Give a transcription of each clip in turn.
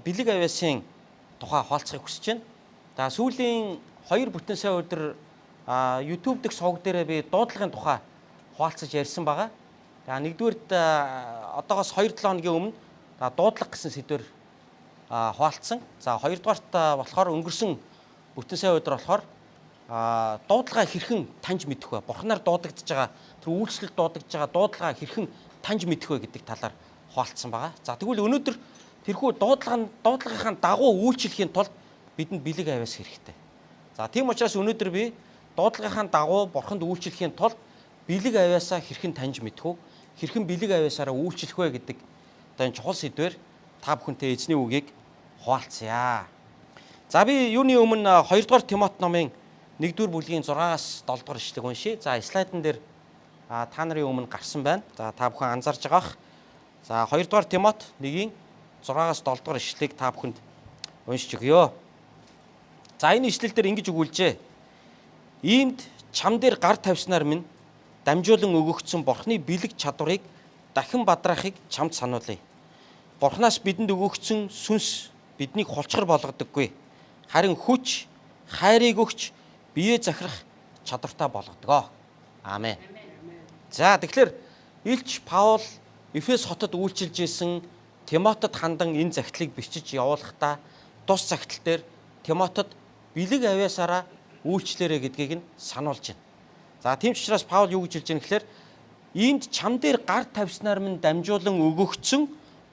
Бэлэг авиасын тухай хаалцахыг хүсэж байна. За сүүлийн 2 бүтэн сая өдөр YouTube дэх суваг дээрээ би дуудлагын тухай хаалцаж ярьсан байгаа. За нэгдүгээрт одоогоос 2-7 хоногийн өмнө дуудлага гэсэн сэдвээр хаалцсан. За хоёрдугаарт болохоор өнгөрсөн бүтэн сая өдөр болохоор дуудлагаа хэрхэн таньж мэдэх вэ? Бурхнаар дуудагдж байгаа, тэр үйлчлэл дуудагдж байгаа дуудлагаа хэрхэн таньж мэдэх вэ гэдэг талаар хаалцсан байгаа. За тэгвэл өнөөдөр тэрхүү дуудлагынхаа дагуу үйлчлэхийн тулд бидэнд бэлэг авиас хэрэгтэй. За тийм учраас өнөөдөр би дуудлагынхаа дагуу бурханд үйлчлэхийн тулд бэлэг авиасаа хэрхэн таньж мэдэх вэ? Хэрхэн бэлэг авиасаараа үйлчлэх вэ гэдэг одоо энэ чухал сэдвээр та бүхэнтэй эзний үгийг хуваалцъя. За би юуны өмнө 2 дугаар Тимот номын 1-р бүлгийн 6-аас 7 дугаар ишлэгийг уншия. За слайдн дээр та нарын өмнө гарсан байна. За та бүхэн анзаарж байгаах. За 2 дугаар Тимот 1-ийн 6-аас 7 дугаар ишлэгийг та бүхэнд уншиж өгье. За энэ ишлэл дээр ингэж өгүүлжээ. Иймд чам дээр гар тавьснаар минь дамжуулан өгөгдсөн Бурхны бэлэг чадварыг дахин бадраахыг чамд сануулъя. Бурхнаас бидэнд өгөгдсөн сүнс биднийг хулчгар болгодоггүй. Харин хүч, хайрыг өгч бие захирах чадвартай болгодгоо. Аамен. За тэгэхээр Илч Паул Эфес хотод үйлчилж исэн Тимотед хандан энэ захидлыг бичиж явуулахдаа тус захидал дээр Тимотед бэлэг авиасаараа үйлчлээрэ гэдгийг нь сануулж байна. За тийм ч учраас Паул юу гэж хэлж байгаа гэхээр иймд чам дээр гар тавьснаар минь дамжуулан өгөгдсөн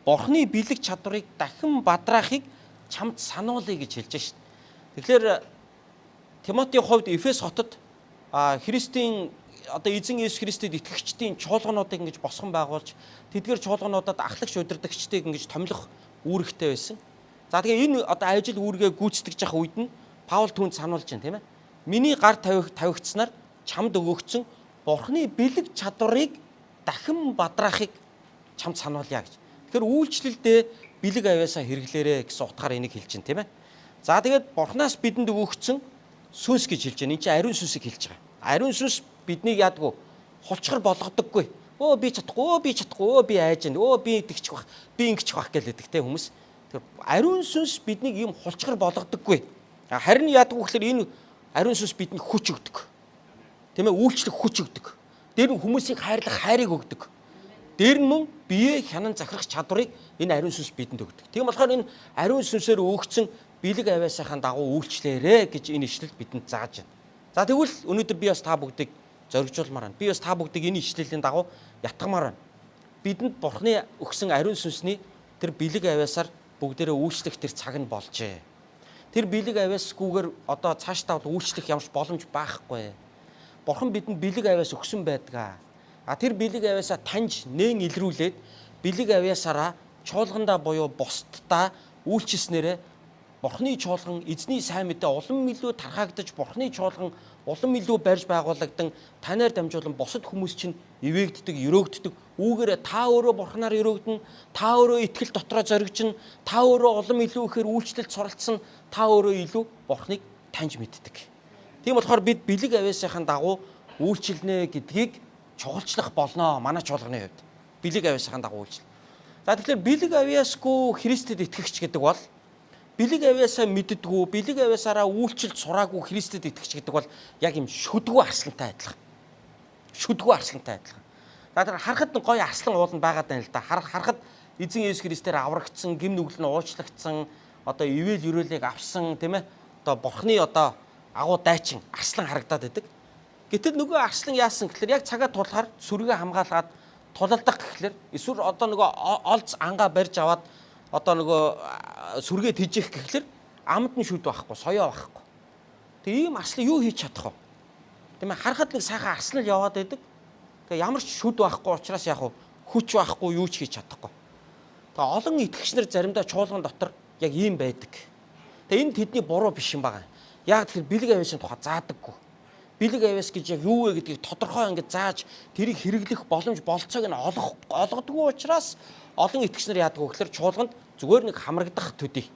Бурхны бэлэг чадварыг дахин бадраахыг чамд сануулъя гэж хэлж шин. Тэгэхээр Тимотийн хувьд Эфес хотод Христийн одоо эзэн Есүс Христэд итгэгчдийн чуулгануудыг ингэж босгон байгуулж тэдгээр чуулгануудад ахлагч удирдагчдыг ингэж томилох үүрэгтэй байсан. За тэгээ энэ одоо ажил үүргээ гүйцэтгэж явах үед нь Паул түүнд сануулж байна тийм ээ. Миний гар тавигдсанаар чамд өгөгдсөн Бурхны бэлэг чадварыг дахин бадраахыг чамд сануулъя гэж. Тэгэхээр үйлчлэлдээ бэлэг авиасаа хэрэглээрэ гэсэн утгаар энийг хэлж байна тийм ээ. За тэгээд Бурхнаас бидэнд өгөгдсөн сүнс гэж хэлж байна. Энд чинь ариун сүнсийг хэлж байгаа. Ариун сүнс биднийг яадгүй хулчгар болгодоггүй. Өө би чадахгүй, би айж байна. Би тэгчих бах, би ингэчих бах гэж хэлдэг те хүмүүс. Тэр ариун сүнс биднийг ийм хулчгар болгодоггүй. Харин яадгүй гэхээр энэ ариун сүнс бидэнд хүч өгдөг. Тийм ээ, үйлчлэх хүч өгдөг. Дээр нь хүмүүсийг хайрлах хайрыг өгдөг. Дээр нь мөн бие хянан захирах чадварыг энэ ариун сүнс бидэнд өгдөг. Тийм болохоор энэ ариун сүнсээр өгөгдсөн бэлэг авиасынхаа дагуу үйлчлээрэ гэж энэ ишлэл бидэнд зааж байна. За тэгвэл өнөөдөр би бас та бүгдийг зоригжуулмаар байна. Би бас та бүгдийг энэ ишлэлийн дагуу ятгамаар байна. Бидэнд Бурхны өгсөн ариун сүнсний тэр бэлэг авиасаар бүгдээрээ үйлчлэх тэр цаг нь болжээ. Тэр бэлэг авиасгүйгээр одоо цаашдаа үйлчлэх ямарч боломж байхгүй. Бурхан бидэнд бэлэг авиас өгсөн байдаг. Тэр бэлэг авиасаа таньж нээн илрүүлээд бэлэг авиасаараа чуулгандаа буюу бусдаа үйлчилснээрээ Бурхны чуулган эзний сайн мэдээ улам илүү тархагдаж Бурхны чуулган улам илүү барьж байгуулагдсан танаар дамжуулан бусад хүмүүс чинь ивээгддэг, өрөөгддөг. Үүгээрээ та өөрөө Бурхнаар өрөөгдөн, та өөрөө итгэл дотроо зоригжин, та өөрөө улам илүү ихээр үйлчлэлд суралцсан, та өөрөө илүү Бурхныг таньж мэддэг. Тийм болохоор бид бэлэг авиасынхаа дагуу үйлчлэнэ гэдгийг чухалчлах болно манай чуулганы хувьд. Бэлэг авиасынхаа дагуу үйлчлэл. За тэгэхээр бэлэг авиасгүй Христэд итгэгч гэдэг бол бэлэг авиасаа мэддэггүй, бэлэг авиасаараа үйлчлэлд сураагүй Христэд итгэгч гэдэг бол яг юм шүдгүү арслантай адилхан. Шүдгүү арслантай адилхан. За тэр харахад нь гоё арслан ууланд байгаад байна л да. Харахад эзэн Есүс Христээр аврагдсан, гим нүгэл нь уучлагдсан, одоо ивэл өрөөлийг авсан, тийм ээ. Одоо Бурхны одоо агуу дайчин арслан харагдаад байдаг. Гэтэл нөгөө арслан яасан гэхээр яг цагаа тулахаар сүргээ хамгаалаад тулалдах гэхлээр эсвэл одоо нөгөө олз ангаа барьж аваад одоо нөгөө сүргээ тижих гэхлээр амд нь шүд байхгүй, соёо байхгүй. Тэг ийм арслан юу хийж чадах вэ? Тийм ээ, харахад нэг сайхан арслан л яваад байдаг. Тэг ямар ч шүд байхгүй учраас яг хүч байхгүй, юу ч хийж чадахгүй. Тэг олон итгэгч нар заримдаа чуулган дотор яг ийм байдаг. Тэг энэ тэдний буруу биш юм байна. Яг тэгэхээр бэлэг авиасын тухай заадаггүй. Бэлэг авиас гэж яг юу вэ гэдгийг тодорхой ингэж зааж тэрийг хэрэглэх боломж болцоог нь олгодгүй учраас олон итгэгч нар яадаг вэ гэхээр чуулганд зүгээр нэг хамрагдах төдий.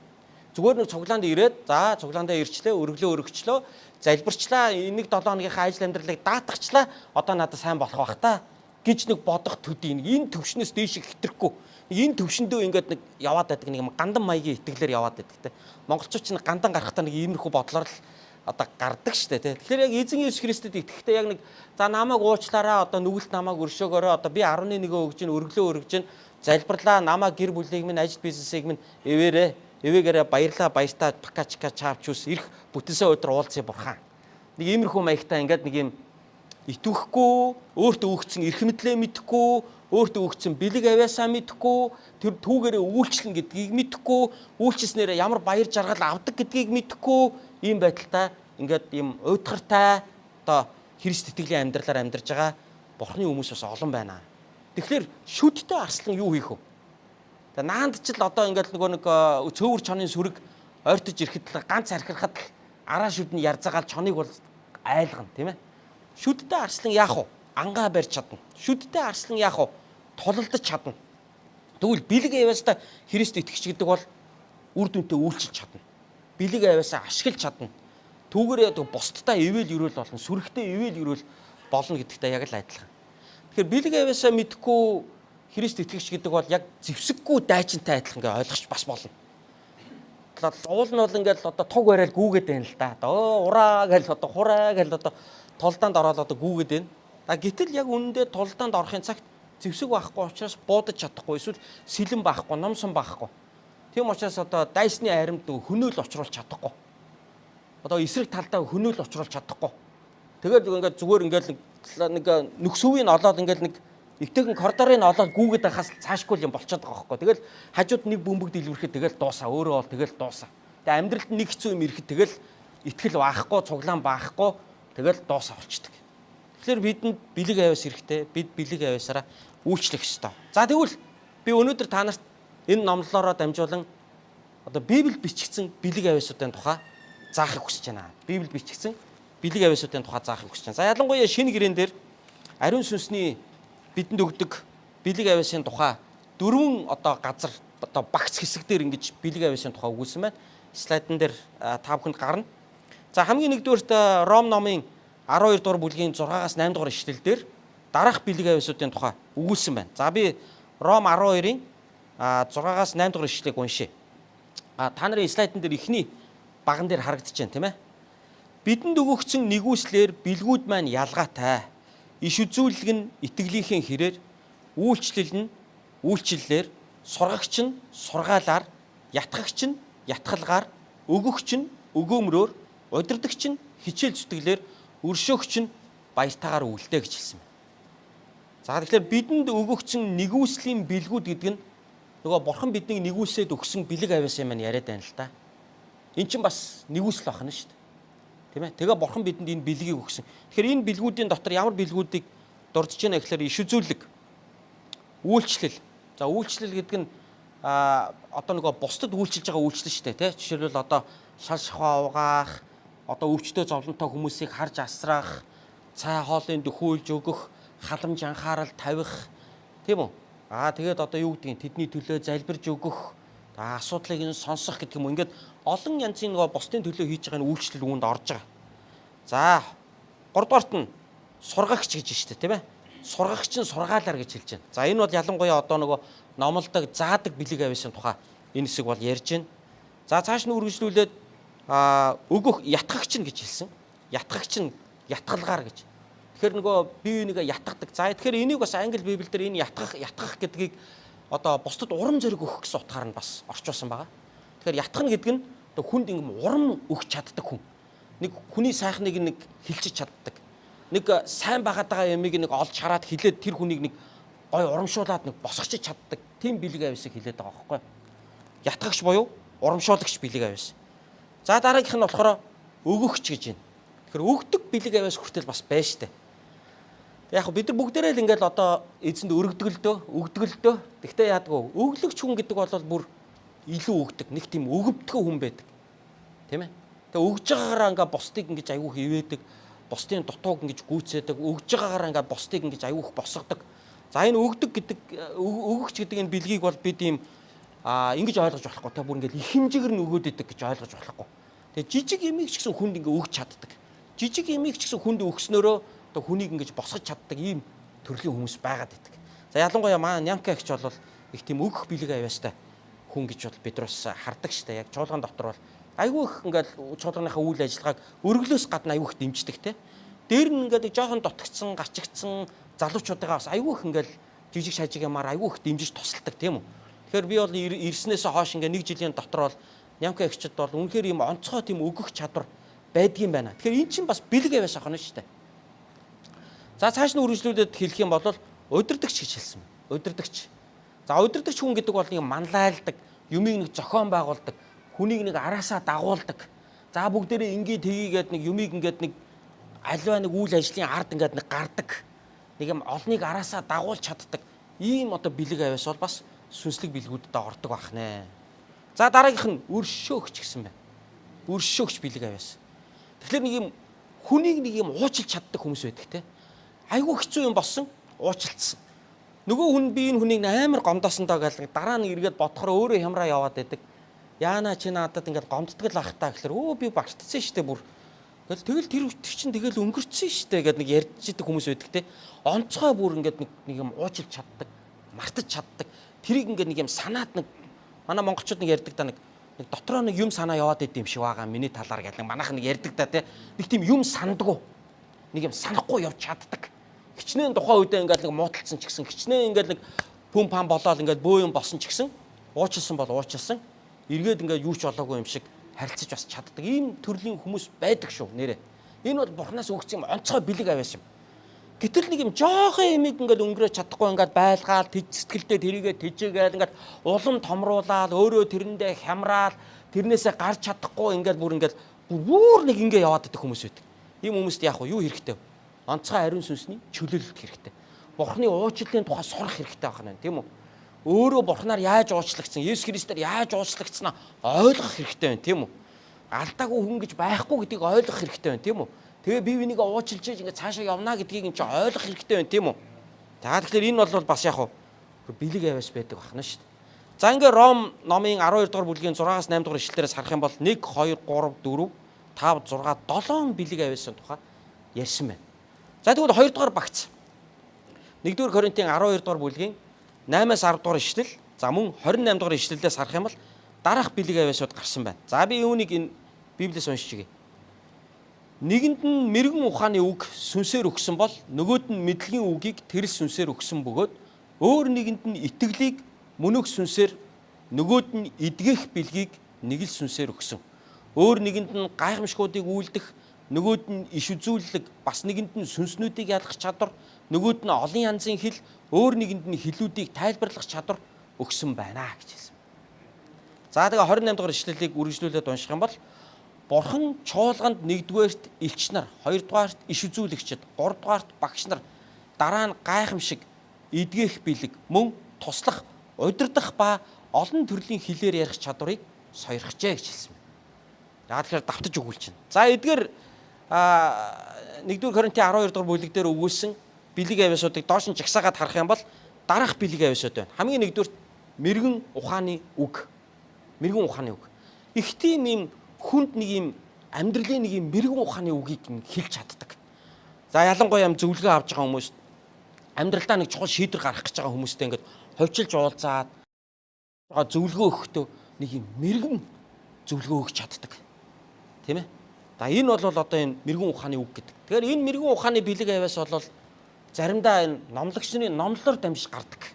Зүгээр нэг цуглаанд ирээд за цуглаандаа ирчлээ, өргөлөө өргөчлөө, залбирчлаа, нэг 7 хоногийнхаа ажил амьдралыг даатгахчлаа, одоо надад сайн болох бах та гэж нэг бодох төдий. Энэ төвшнөөс дээш хэтрэхгүй. Энэ төвшөндөө ингээд нэг яваад байдаг нэг гандан маягийн итгэлээр яваад байдаг те. Монголчууд ч нэг гандан гарахтаа нэг иймэрхүү бодлоор л одоо гардаг штэ те. Тэгэхээр яг эзэн Есүс Христэд итгэхдээ яг нэг за намайг уучлаараа одоо нүгэлт намайг өршөөгөөрөө одоо би 11 өгж гин өргөлөө өргөж гин залбирлаа намайг гэр бүлийг минь ажил бизнесийг минь эвээгээрээ баярлаа баяртаа пакачка чаавчус ирэх бүтэнсээ өдөр уулзъя бурхан. Нэг иймэрхүү маягтай ингээд нэг юм итвэхгүй, өөртөө өгсөн эрх мэдлээ мэдэхгүй, өөртөө өгсөн бэлэг авяасаа мэдэхгүй, тэр түүгээрээ үйлчлэн гэдгийг мэдэхгүй, үйлчлснээрээ ямар баяр жаргал авдаг гэдгийг мэдэхгүй, ийм байдалтай ингээд ийм уйдгартай одоо Христ итгэлийн амьдралаар амьдарч байгаа Бурхны хүмүүс бас олон байна. Тэгэхээр шүдтэй арслан юу хийх вэ? Тэгээ наанд ч л одоо ингээд нөгөө нэг цөөвөр чонын сүрэг ойртож ирэхэд л ганц архирахад л араа шүд нь ярзаагаал чоныг бол айлгана тийм ээ. Шүдтэй арслан яах вэ? Ангаа барьж чадна. Шүдтэй арслан яах вэ? Тулалдаж чадна. Тэгвэл бэлэг авяастай Христ итгэж гэдэг бол үр дүнтэй үйлчилж чадна. Бэлэг авяасаа ашиглаж чадна. Түүгээрээ бусдтай ивэл өрөөл болно, сүрэгтэй ивэл өрөөл болно гэдэгтэй яг л адилхан. Тэгэхээр бэлэг авяасаа мэдхгүй Христ итгэгч гэдэг бол яг зэвсэггүй дайчинтай адилхан гэж ойлгож бас болно. Уул нь бол ингээд одоо туг барайл гүүгээд байна л да. Одоо ураа гэл одоо хураа гэл одоо толдаанд ороод одоо гүүгээд байна. Гэтэл яг үнэндээ толдаанд орохын цагт зэвсэг байхгүй учраас буудаж чадахгүй, эсвэл сэлэн байхгүй, номсон байхгүй. Тийм учраас одоо дайсны аримд хөнөөл очруулж чадахгүй. Одоо эсрэг талдаа хөнөөл очруулж чадахгүй. Тэгээд ингээд зүгээр ингээд нэг нөхсөвийг олоод ингээд нэг эвтэйгэн коридорыг олоод гүүгээд байхаас цаашгүй юм болчиход байгаа байхгүй. Тэгэл хажууд нэг бөмбөг дэлгэрхэд тэгэл дуусаа, өөрөө бол тэгэл дуусаа. Тэгээ амьдралд нэг хэцүү юм ирэхэд тэгэл итгэл баахгүй, цуглаан баахгүй тэгэл дуусаа болчдөг. Тэгэхээр бидэнд бэлэг авяас хэрэгтэй. Бид бэлэг авяасаараа үйлчлэх ёстой. За тэгвэл би өнөөдөр та нарт энэ номлолоороо дамжуулан одоо Библиэд бичигдсэн бэлэг авяасуудын тухай заахыг хүсэж байна. Библиэд бичигдсэн бэлэг авяасуудын тухай заахыг хүсэж байна. За ялангуяа шинэ гэрээн дээр ариун сүнсний бидэнд өгдөг бэлэг авяасын тухай 4 одоо газар одоо багц хэсэг дээр ингэж бэлэг авяасын тухай өгүүлсэн байна. Слайдн дээр та бүхэнд гарна. За хамгийн нэгдүгээрт Ром номын 12 дугаар бүлгийн 6-аас 8 дугаар ишлэл дээр дараах бэлэг авяасуудын тухай өгүүлсэн байна. За би Ром 12-ын 6-аас 8 дугаар ишлэлийг уншъя. Та нарын слайдн дээр ихний баган дээр харагдаж байна тийм ээ. Бидэнд өгөгдсөн нэгүслэр бэлгүүд маань ялгаатай. Иш үзүүлэг нь итгэлийнхэн хэрээр, үйлчлэл нь үйлчлэлээр, сургагч нь сургаалаар, ятгагч нь ятгалгаар, өгөгч нь өгөөмрөөр, удирдагч нь хичээл зүтгэлээр, өршөөгч нь баяртайгаар үлдээ гэж хэлсэн байна. За тэгэхээр бидэнд өгөгдсөн нэгүслийн бэлгүүд гэдэг нь нөгөө бурхан биднийг нэгүсээд өгсөн бэлэг авяас юм яриад байна л да. Эн чинь бас нэгүсэл байна шүү дээ. Тийм ээ. Тэгээ бурхан бидэнд энэ бэлгийг өгсөн. Тэгэхээр энэ бэлгүүдийн дотор ямар бэлгүүдийг дурдж байна гэхээр иш үзүүлэг, үйлчлэл. За үйлчлэл гэдэг нь одоо нөгөө бусдад үйлчилж байгаа үйлчлэл шүү дээ, тийм. Жишээлбэл одоо шал шахуу угаах, одоо өвчтөө зовлонтой хүмүүсийг харж асраах, цай хоолыг дөхүүлж өгөх, халамж анхаарал тавих, тийм үү? Тэгээд одоо юу гэдгийг тэдний төлөө залбирж өгөх, асуудлыг нь сонсох гэдэг юм уу. Ингээд олон янзын нөгөө бусдын төлөө хийж байгаа үйлчлэл үүнд орж байгаа. За 3 дугаарт нь сургагч гэж байна шүү дээ, тийм ээ. Сургагч нь сургаалаар гэж хэлж байна. За энэ бол ялангуяа одоо нөгөө номлодог, заадаг бэлэг авяасын тухай энэ хэсэг бол ярьж байна. За цааш нь үргэлжлүүлээд өгөх ятгагч нь гэж хэлсэн. Ятгагч нь ятгалгаар гэж. Тэгэхээр нөгөө бие бинийгээ ятгадаг. За тэгэхээр энийг бас англи библиэл дээр энэ ятгах гэдгийг одоо бусдад урам зориг өгөх гэсэн утгаар нь бас орчуулсан байгаа. Тэгэхээр ятгах гэдэг нь одоо хүнд ингэм урам өгч чаддаг хүн. Нэг хүний сайхныг нэг хилчиж чаддаг. Нэг сайн байгаад байгаа ямиг нэг олж хараад хилээд тэр хүнийг нэг гой урамшуулад нэг босгочиж чаддаг. Тийм бэлэг авяасыг хилээд байгаа байхгүй. Ятгагч буюу урамшуулагч бэлэг авяас. За дараагийнх нь болохоор өгөгч гэж байна. Тэгэхээр өгдөг бэлэг авяас хүртэл бас байна штэ. Яг бид нар бүгдээрээ л ингээл одоо эзэнд өгдөг л дөө. Тэгтээ яадгүй өглөгч хүн гэдэг бол бүр илүү өгдөг. Нэг тийм өгөвдгөө хүн байдаг. Тийм ээ. Тэгээ өгж байгаагаараа ингээ бусдыг ингэж аягүй хивээдэг, бусдын дутууг ингэж гүйцээдэг, өгж байгаагаараа ингээ бусдыг ингэж аягүй босгодог. За энэ өгдөг гэдэг өгөгч гэдэг энэ бэлгийг бол бид ийм ингэж ойлгож болохгүй. Тэ бүр ингээл их хэмжээгээр нь өгөөд идэг гэж ойлгож болохгүй. Тэгээ жижиг эмийг ч гэсэн хүнд ингээ өгч чаддаг. Жижиг эмийг ч гэсэн хүнд өгснөөрөө хүнийг ингэж босгож чаддаг ийм төрлийн хүмүүс байгаад байдаг. За ялангуяа манай Нямка гэгч бол их тийм өгөх бэлэг авьяастай хүн гэж бол бид бас хардаг штэ. Яг чуулган дотор бол айгүй их ингээд чуулганыхаа үйл ажиллагааг өргөлөөс гадна айгүй их дэмждэг те. Дээр нь ингээд жоохон дутгцсан, гачигдсан залуучуудаа бас айгүй их ингээд жижиг шажиг ямаар айгүй их дэмжиж тусалдаг тийм үү. Тэгэхээр би бол ирснээсээ хойш ингээд 1 жилийн дотор бол Нямка эгчд бол үнэхээр ийм онцгой тийм өгөх чадвар байдгийн байна. Тэгэхээр эн чинь бас бэлэг авьяас ахна шүү дээ. За цааш нь үргэлжлүүлээд хэлэх юм бол удирдагч гэж хэлсэн. Удирдагч. За удирдагч хүн гэдэг бол нэг манлайлдаг, юмыг нэг зохион байгуулдаг, хүнийг нэг араасаа дагуулдаг. За бүгдээрээ ингээд тгийгээд нэг юмыг ингээд нэг альва нэг үйл ажлын ард ингээд нэг гардаг. Нэг юм олныг араасаа дагуулж чаддаг. Ийм одоо бэлэг авьяас бол бас сүнслэг бэлгүүдэд ордог байх нэ. За дараагийнх нь өршөөгч гэсэн байна. Өршөөгч бэлэг авьяас. Тэгэхээр нэг юм хүнийг нэг юм уучлж чаддаг хүмүүс байдаг те. Айгүй хэцүү юм болсон уучлцсан. Нөгөө хүн би энэ хүнийг амар гомдоосон доо гэл дараа нь эргээд бодохоор өөрөө хямраа яваад байдаг. Яана чи надад ингээд гомддог л ах та гэхэлэр би бартцсан штэ бүр. Тэгэл тэр чинь тэгэл өнгөрцөн штэ гэд нэг ярьж идэг хүмүүс байдаг те. Онцгой бүр ингээд нэг юм уучлж чаддаг, мартаж чаддаг. Тэрийг ингээд нэг юм санаад нэг манай монголчууд нэг ярьдаг та нэг дотроо нэг юм санаа яваад идэв юм шиг байгаа миний талаар гэл нэг манайх нэг ярьдаг та те. Нэг тийм юм сандаггүй. Нэг юм санахгүй явж чаддаг. Хичнээн тухайн үедээ ингээд нэг муудалцсан ч гэсэн хичнээн ингээд нэг пүм пам болоод ингээд бөө юм болсон ч гэсэн уучлсан бол уучлсан. Эргээд ингээд юу ч болоогүй юм шиг харилцаж бас чаддаг. Ийм төрлийн хүмүүс байдаг шүү нэрэ. Энэ бол бурхнаас өгсөн юм онцгой бэлэг авьяас юм. Гэтэл нэг юм жоохон юмыг ингээд өнгөрөөж чадахгүй ингээд байлгаал сэтгэлдээ тэрийгээ тэжээгээл ингээд улам томруулаад өөрөө тэрэндээ хямраал тэрнээсээ гарч чадахгүй ингээд бүр нэг ингээ яваад идэх хүмүүс байдаг. Ийм хүмүүст яах вэ? Юу хэрэгтэй вэ? Онцгой ариун сүнсний чөлөөлөлт хэрэгтэй. Бурхны уучлалын тухай сурах хэрэгтэй байна, тийм үү? Өөрөө бурхнаар яаж уучлагдсан, Есүс Христээр яаж уучлагдсанаа ойлгох хэрэгтэй байна, тийм үү? Алдаагүй хүн гэж байхгүй гэдгийг ойлгох хэрэгтэй байна, тийм үү? Тэгээ бие бинийг уучлж ингээд цаашаа явна гэдгийг энэ чинь ойлгох хэрэгтэй байна, тийм үү? За тэгэхээр энэ бол бас яг бэлэг авьяас байдаг байна шүү дээ. За ингээд Ром номын 12 дугаар бүлгийн 6-8 дугаар ишлэлээрээс харах юм бол 1 2 3 4 5 6 7 бэлэг авьяасын тухай ярьсан байна. За тэгвэл 2 дугаар багц. 1-р Коринтын 12 дугаар бүлгийн 8-аас 10 дугаар ишлэл, за мөн 28 дугаар ишлэлээс харах юм бол дараах бэлэг авьяасууд гарсан байна. За би үүнийг энэ Библиэс уншиж өгье. Нэгэнд нь мэрэгэн ухааны үг сүнсээр өгсөн бол нөгөөд нь мэдлэгийн үгийг тэрс сүнсээр өгсөн бөгөөд өөр нэгэнд нь итгэлийг мөнөх сүнсээр нөгөөд нь эдгэх бэлгийг нэг л сүнсээр өгсөн. Өөр нэгэнд нь гайхамшгуудыг үйлдэх, нөгөөд нь иш үзүүлэлэг, бас нэгэнд нь сүнснүүдийг ялгах чадвар, нөгөөд нь олон янзын хэл, өөр нэгэнд нь хэлүүдийг тайлбарлах чадвар өгсөн байна гэж хэлсэн. За тэгээ 28 дугаар ишлэлийг үргэлжлүүлээд унших юм бол Бурхан чуулганд 1-дүгээрт элч нар, 2-дугаарт иш үзүүлэгчид, 3-дугаарт багш нар, дараа нь гайхамшиг, эдгэх бэлэг, мөн туслах, удирдах ба олон төрлийн хэлээр ярих чадварыг сойрхжээ гэж хэлсэн. За тэгэхээр давтаж өгүүлж байна. За эдгээр 1-р Коринтын 12 дугаар бүлэг дээр өгүүлсэн бэлэг авьяасуудыг доош нь жагсаагаад харах юм бол дараах бэлэг авьяасууд байна. Хамгийн нэгдүгээр мэрэгэн ухааны үг. Мэрэгэн ухааны үг. Их тийм юм хүнд нэг юм амьдралын нэг юм мэрэгэн ухааны үгийг хэлж чаддаг. За ялангуяа юм зөвлөгөө авч байгаа хүмүүс амьдралдаа нэг чухал шийдвэр гаргах гэж байгаа хүмүүстэй ингээд ховчилж уулзаад зөвлөгөө өгөхдөө нэг юм мэрэгэн зөвлөгөө өгч чаддаг. Тийм ээ? За энэ бол одоо энэ мэрэгэн ухааны үг гэдэг. Тэгэхээр энэ мэрэгэн ухааны бэлэг авьяас бол заримдаа энэ номлогчны номлолоор дамжиж гардаг.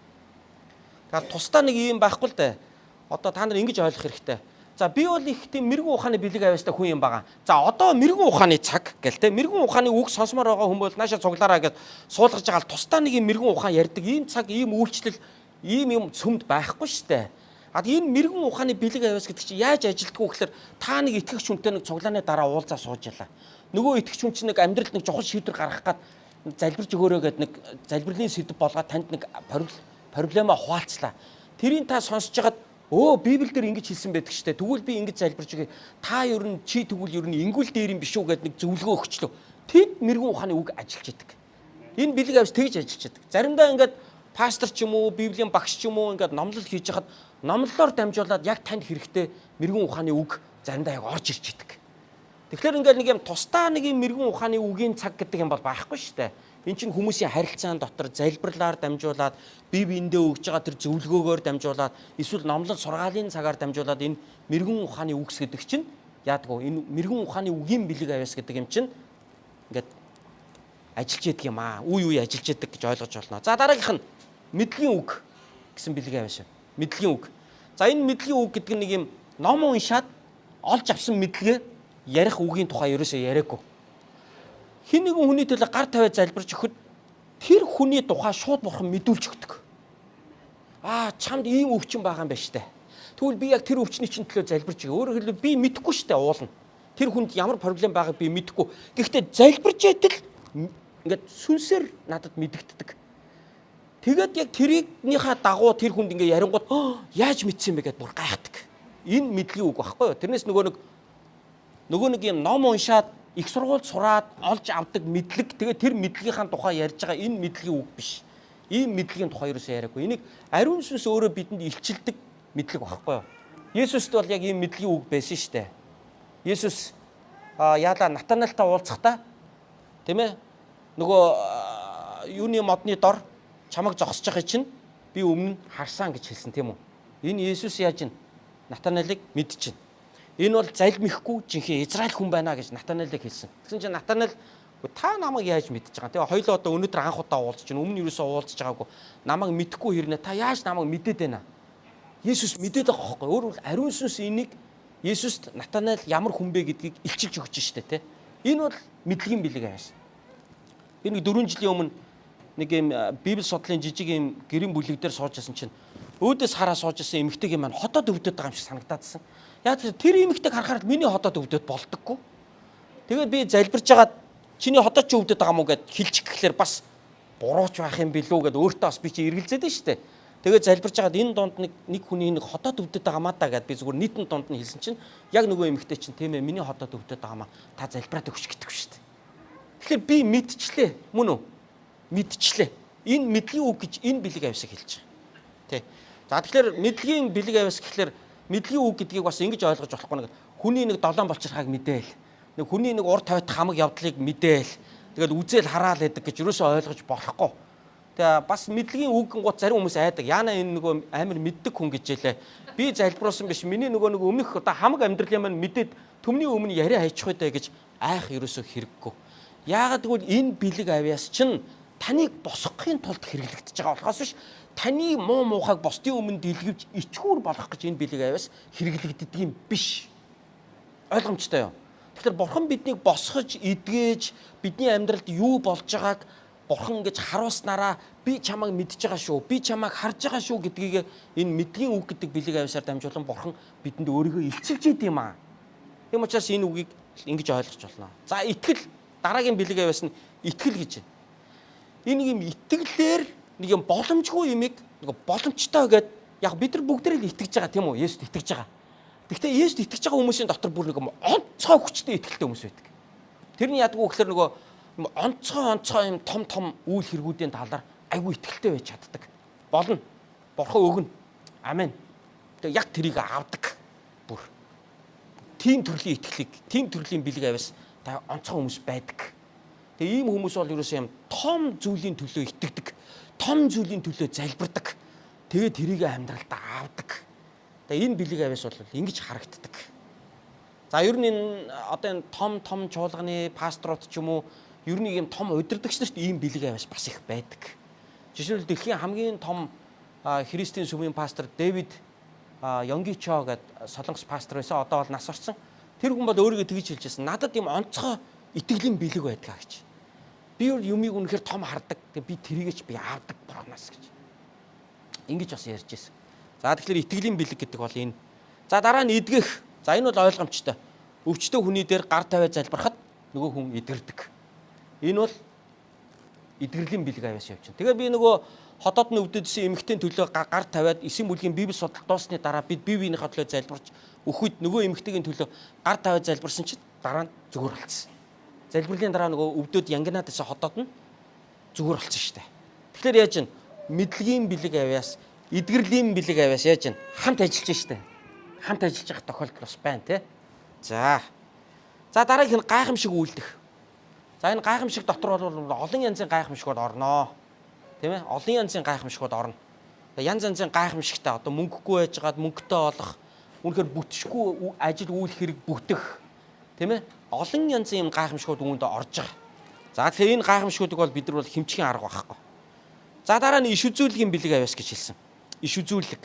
Тэгэхээр тусдаа нэг юм байхгүй л дээ. Одоо та нар ингэж ойлгох хэрэгтэй. За би бол их тийм мэрэгэн ухааны бэлэг авьяастай хүн юм байгаа. За одоо мэрэгэн ухааны цаг гэл те мэрэгэн ухааны үг сонсомоор байгаа хүн бол наашаа цуглаараа гэж суулгаж байгаа л тусдаа нэг юм мэрэгэн ухаан ярьдаг ийм цаг ийм үйлчлэл ийм юм цөмд байхгүй штэ. А энэ мэрэгэн ухааны бэлэг авьяас гэдэг чинь яаж ажилтдаг вэ гэхээр та нэг итгэгч хүнтэй нэг цуглааны дараа уулзаа сууж ялаа. Нөгөө итгэгч хүн чинь нэг амьдралд нэг чухал шийдвэр гаргах гад залбирж өгөөрэй гэд нэг залбирлын сэдв болгоод танд нэг проблема хуваалцлаа. Тэрийг та сонсож хагаад Библиэл дээр ингэж хэлсэн байдаг штэ. Тэгвэл би ингэж залбирч өгье. Та ер нь чи тэгвэл ер нь ингүүл дээр юм биш үү гэд нэг зөвлөгөө өгчлөө. Тэд мэрэгэн ухааны үг ажиллаж идэг. Энэ бэлэг авьяас тэгж ажиллаж идэг. Заримдаа ингээд пастор ч юм уу, Библийн багш ч юм уу ингээд номлол хийж хахад номлолоор дамжуулаад яг танд хэрэгтэй мэрэгэн ухааны үг заримдаа яг орж ирж идэг. Тэгэхээр ингээд нэг юм тусдаа нэг юм мэрэгэн ухааны үгийн цаг гэдэг юм бол байхгүй штэ. Эн чинь хүмүүсийн харилцаан дотор залбирлаар дамжуулаад бие биендээ өгж байгаа тэр зөвлөгөөгөөр дамжуулаад эсвэл номлон сургаалын цагаар дамжуулаад энэ мэрэгэн ухааны үгс гэдэг чинь яадгүй энэ мэрэгэн ухааны үгийн бэлэг авяас гэдэг юм чинь ингээд ажиллаж яадаг юм аа. Үе ажиллаж яадаг гэж ойлгож байна. За дараагийнх нь мэдлэгийн үг гэсэн бэлэг авяас. Мэдлэгийн үг. За энэ мэдлэгийн үг гэдэг нь нэг юм ном уншаад олж авсан мэдлэгээ ярих үгийн тухай ерөөсөө яриаггүй. Хин нэгэн хүний төлөө гар тавиад залбирч өгөхөд тэр хүний тухай шууд бурхан мэдүүлж өгдөг. Чамд ийм өвчин байгаа юм байна штэ. Тэгвэл би яг тэр өвчний чинь төлөө залбирч өгье. Өөрөөр хэлбэл би мэдэхгүй штэ уулна. Тэр хүнд ямар проблем байгааг би мэдэхгүй. Гэхдээ залбирч идэл ингээд сүнсээр надад мэдэгддэг. Тэгээд яг тэрийнхаа дагуу тэр хүнд ингээ ярингууд яаж мэдсэн бэ гэдээ бүр гайхдаг. Энэ мэдлэгийн үг байхгүй юу? Тэрнээс нөгөө нэг юм ном уншаад их сургууль сураад олж авдаг мэдлэг тэгээд тэр мэдлэгийнхаа тухай ярьж байгаа энэ мэдлэгийн үг биш. Ийм мэдлэгийн тухай ерөөсөө яриаггүй. Энийг ариун сүнс өөрөө бидэнд илчилдэг мэдлэг байхгүй юу? Есүст бол яг ийм мэдлэгийн үг байсан шүү дээ. Есүс яалаа Натанаэльтай уулзахдаа тийм ээ нөгөө юуны модны дор чамайг зогсож байгаа чинь би өмнө харсан гэж хэлсэн тийм үү? Энэ Есүс яаж ин Натанаэлийг мэдчихэв. Энэ бол залмихгүй жинхэнэ Израиль хүн байна гэж Натанаэлийг хэлсэн. Тэгсэн чинь Натанаэл та намайг яаж мэдчихэж байгаа. Тэгээ хоёулаа одоо өнөөдөр анх удаа уулзж байна. Өмнө нь юусоо уулзж байгаагүй. Намайг мэдхгүй хэрнээ та яаж намайг мэдээд байна? Есүс мэдээд байгаа байхгүй. Өөрөөр ариун сүнс энийг Есүст Натанаэл ямар хүн бэ гэдгийг илчилж өгч штэ тэ. Энэ бол мэдлэгийн бэлэг авсан. Би нэг 4 жилийн өмнө нэг юм Библи судлалын жижиг юм гэрийн бүлэг дээр сууж байсан чинь өөдөөс хараа сууж байсан эмэгтэйг маань хотоод өвдөд байгаа юм шиг санагдаадсан. Яг тэр эмэгтэйг харахаар миний хотоод өвдөд болдоггүй. Тэгээд би залбирж байгаад чиний хотоод ч өвдөд байгаа мó гэд хэлчих гэхлээр бас бурууч байх юм билүү гэд өөртөө бас би чи эргэлзээд нь штэ. Тэгээд залбирж байгаад энэ донд нэг хүний нэг хотоод өвдөд байгаа маа да гэд би зүгээр нийтэн донд нь хэлсэн чинь яг нөгөө эмэгтэй чинь тийм ээ миний хотоод өвдөд байгаа маа та залбираад өгч гэдэггүй штэ. Тэгэхээр би мэдчихлээ мөн үү? Мэдчихлээ. Энэ мэдлэгийн үг гэж энэ бэлэг авьсыг хэлж байгаа. Тэ. За тэгэхээр мэдлэгийн бэлэг авьяас гэхэлэр мэдлэгийн үг гэдгийг бас ингэж ойлгож болохгүй нэг хүний нэг долоон болчиххааг мэдээл. Нэг хүний нэг урт хойд хамаг явдлыг мэдээл. Тэгээд үзэл хараал гэдэг гэж юусоо ойлгож болохгүй. Тэгээ бас мэдлэгийн үг гот зарим хүмүүс айдаг. Яана энэ нөгөө амар мэддэг хүн гэж хэлээ. Би залбируулсан биш. Миний нөгөө нэг өмнөх одоо хамаг амьдралын маань мэдээд төмний өмнө яриа хайчих үедээ гэж айх юусоо хэрэггүй. Яагаад гэвэл энэ бэлэг авьяас чинь таныг босгохын тулд хэрэглэгдэж байгаа болохоос биш таны муу муухайг босдын өмнө дэлгэвж ичгүүр болгох гэж энэ бэлэг авьяас хэрэглэгддэг юм биш. Ойлгомжтой юу? Тэгэхээр бурхан биднийг босгож, эдгэж, бидний амьдралд юу болж байгааг бурхан ингэж харуулснараа би чамайг мэдж байгаа шүү, би чамайг харж байгаа шүү гэдгийг энэ мэдгийн үг гэдэг бэлэг авьяасаар дамжуулан бурхан бидэнд өөрийгөө илчилж идэв юм аа. Тийм учраас энэ үгийг ингэж ойлгож байна. За итгэл дараагийн бэлэг авьяас нь итгэл гэж байна. Энэ юм итгэлээр нэг юм боломжгүй юмыг нэг боломжтой гэд яг бид нар бүгд л итгэж байгаа тийм үү? Есүст итгэж байгаа. Гэхдээ Есүст итгэж байгаа хүмүүсийн дотор бүр нэг онцгой хүчтэй итгэлтэй хүмүүс байдаг. Тэрний ядгүй гэхэлэр нөгөө онцгой юм том үйл хэрэгүүдийн талаар айгүй итгэлтэй байж чаддаг. Болно. Бурхан өгнө. Амен. Тэгээ яг тэрийг авдаг. Бүр. Тийм төрлийн итгэлийг, тийм төрлийн бэлэг авьяас та онцгой хүмүүс байдаг. Тэгээ ийм хүмүүс бол ерөөсөө юм том зүйлийн төлөө итгэдэг, том зүйлийн төлөө залбирдаг. Тэгээд тэрийг амьдралдаа авдаг. Тэгээ энэ бэлэг авьяас бол ингэж харагддаг. За ер нь энэ одоо энэ том чуулганы пасторууд ч юм уу ер нь ийм том удирдагч нарт ийм бэлэг авьяас бас их байдаг. Жишээлбэл дэлхийн хамгийн том христийн сүмийн пастор Дэвид Йонгичо гэдэг солонгос пастор байсан. Одоо бол нас орсон. Тэр хүн бол өөрийгөө тэгж хэлж байсан. Надад ийм онцгой итгэлийн бэлэг байдаг гэж. Би юмыг үнэхээр том хардаг. Би тэрийгэж би авдаг бурхнаас гэж. Ингэж бас ярьж ирсэн. За тэгэхээр итгэлийн бэлэг гэдэг бол энэ. За дараа нь эдгэх. За энэ бол ойлгомжтой. Өвчтөе хүний дээр гар тавиад залбирахад нөгөө хүн эдгэрдэг. Энэ бол эдгэрлийн бэлэг авьяас явж байна. Тэгээд би нөгөө хотод нь өвдөдсөн эмэгтэйн төлөө гар тавиад эсийн бүлгийн библи судлал дуусны дараа бид бие биенийхээ төлөө залбирч өхөд нөгөө эмэгтэйгийн төлөө гар тавиад залбирсан чинь дараа нь зүгээр болчихсон. Залбирлын дараа нөгөө өвдөд янгинаад байсан хотод нь зүгээр болчихсон шүү дээ. Тэгэхээр яаж вэ? Мэдлэгийн бэлэг авьяас, эдгэрлийн бэлэг авьяас яаж вэ? Хамт ажиллаж шүү дээ. Хамт ажиллаж явах тохиолдол бас байна тий. За дараагийнх нь гайхамшиг үйлдэх. За энэ гайхамшиг дотор бол олон янзын гайхамшигуд орноо. Тийм ээ? Олон янзын гайхамшигуд орно. Янз янзын гайхамшигтай одоо мөнгөгүй байжгаад мөнгөтэй олох, үнэхээр бүтшгүй ажил үйл хэрэг бүтэх. Тийм ээ? Олон янзын юм гайхамшигуд үүнд орж байгаа. За тэгэхээр энэ гайхамшигуудыг бол бид нар бол хэмжихийн арга байхгүй. За дараа нь иш үзүүлгийн бэлэг авяас гэж хэлсэн. Иш үзүүлэг.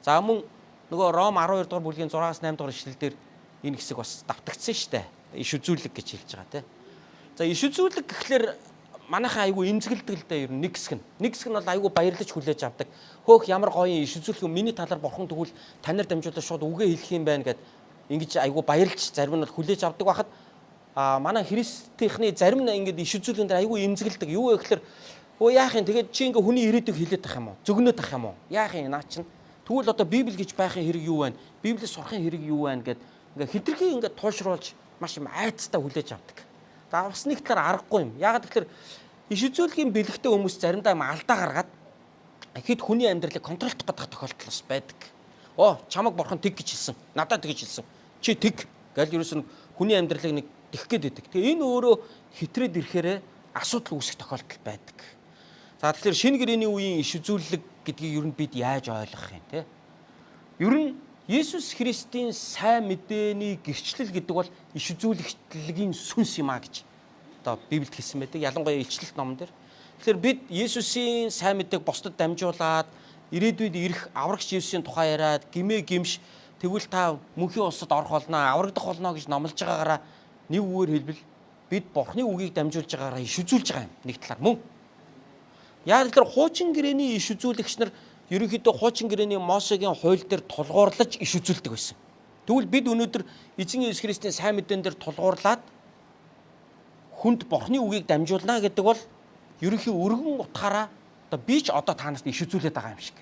За мөн нөгөө Ром 12 дугаар бүлгийн 6-8 дугаар ишлэлдэр энэ хэсэг бас давтагдсан шүү дээ. Иш үзүүлэг гэж хэлж байгаа тийм. За иш үзүүлэг гэхлээр манайхан айгүй эмзэгэлдэг л дээ ер нь нэг хэсэг нь. Нэг хэсэг нь бол айгүй баярлаж хүлээж авдаг. Хөөх ямар гоё иш үзүүлэх юм миний талаар бурхан тэгвэл танаар дамжуулаад шууд үгээ хэлэх юм байна гэд ингэж айгүй баярлж зарим нь бол хүлээж авдаг байхад манай христийнхний зарим нь ингэж иш үзүүлэн дээр айгүй эмзэгэлдэг. Юу вэ гэхлээр яах юм тэгээд чи ингээ хүний ирээдүйг хэлээд тах юм уу? Зөгнөөд тах юм уу? Яах юм наа чин. Тэгвэл одоо Библи гэж байхын хэрэг юу вэ? Библийг сурахын хэрэг юу вэ гэд ингээ хитрхи ингээ туушруулж маш юм айцтай хүлээж авдаг. За бас нэг талаар аргагүй юм. Яагаад гэхээр иш үзүүлгийн бэлэгтэй хүмүүс заримдаа алдаа гаргаад хэд хүний амьдралыг контролдох гэдэг тохиолдол бас байдаг. Чамаг бурхан тэг гэж хэлсэн. Надад тэгж хэлсэн. Чи тэг гэл ерөөс нь хүний амьдралыг нэг тэгэх гээд байдаг. Тэгээ энэ өөрөө хитрээд ирэхээрээ асуудал үүсэх тохиолдол байдаг. За тэгэхээр шинэ гэрээний үеийн иш үзүүлэг гэдгийг ер нь бид яаж ойлгох юм те? Ер нь Есүс Христийн сайн мэдээний гэрчлэл гэдэг бол иш үзүүлэгчлийн сүнс юм а гэж одоо Библиэд хэлсэн байдаг. Ялангуяа илчлэлт номон дээр. Тэгэхээр бид Есүсийн сайн мэдээг бусдад дамжуулаад ирээдүйд ирэх аврагч Есүсийн тухай яриад гимээ гимш тэгвэл та мөнхийн улсад орох болно, аврагдах болно гэж номлож байгаагаараа нэг үгээр хэлбэл бид Бурхны үгийг дамжуулж байгаагаараа иш үзүүлж байгаа юм. Нэг талаар мөн. Яг л тэр хуучин гэрээний иш үзүүлэгч нар ерөнхийдөө хуучин гэрээний Мосегийн хууль дээр тулгуурлаж иш үзүүлдэг байсан. Тэгвэл бид өнөөдөр эзэн Есүс Христийн сайн мэдэн дээр тулгуурлаад хүнд Бурхны үгийг дамжуулна гэдэг бол ерөнхий өргөн утгаараа одоо би ч одоо танаас иш үзүүлээд байгаа юм шиг.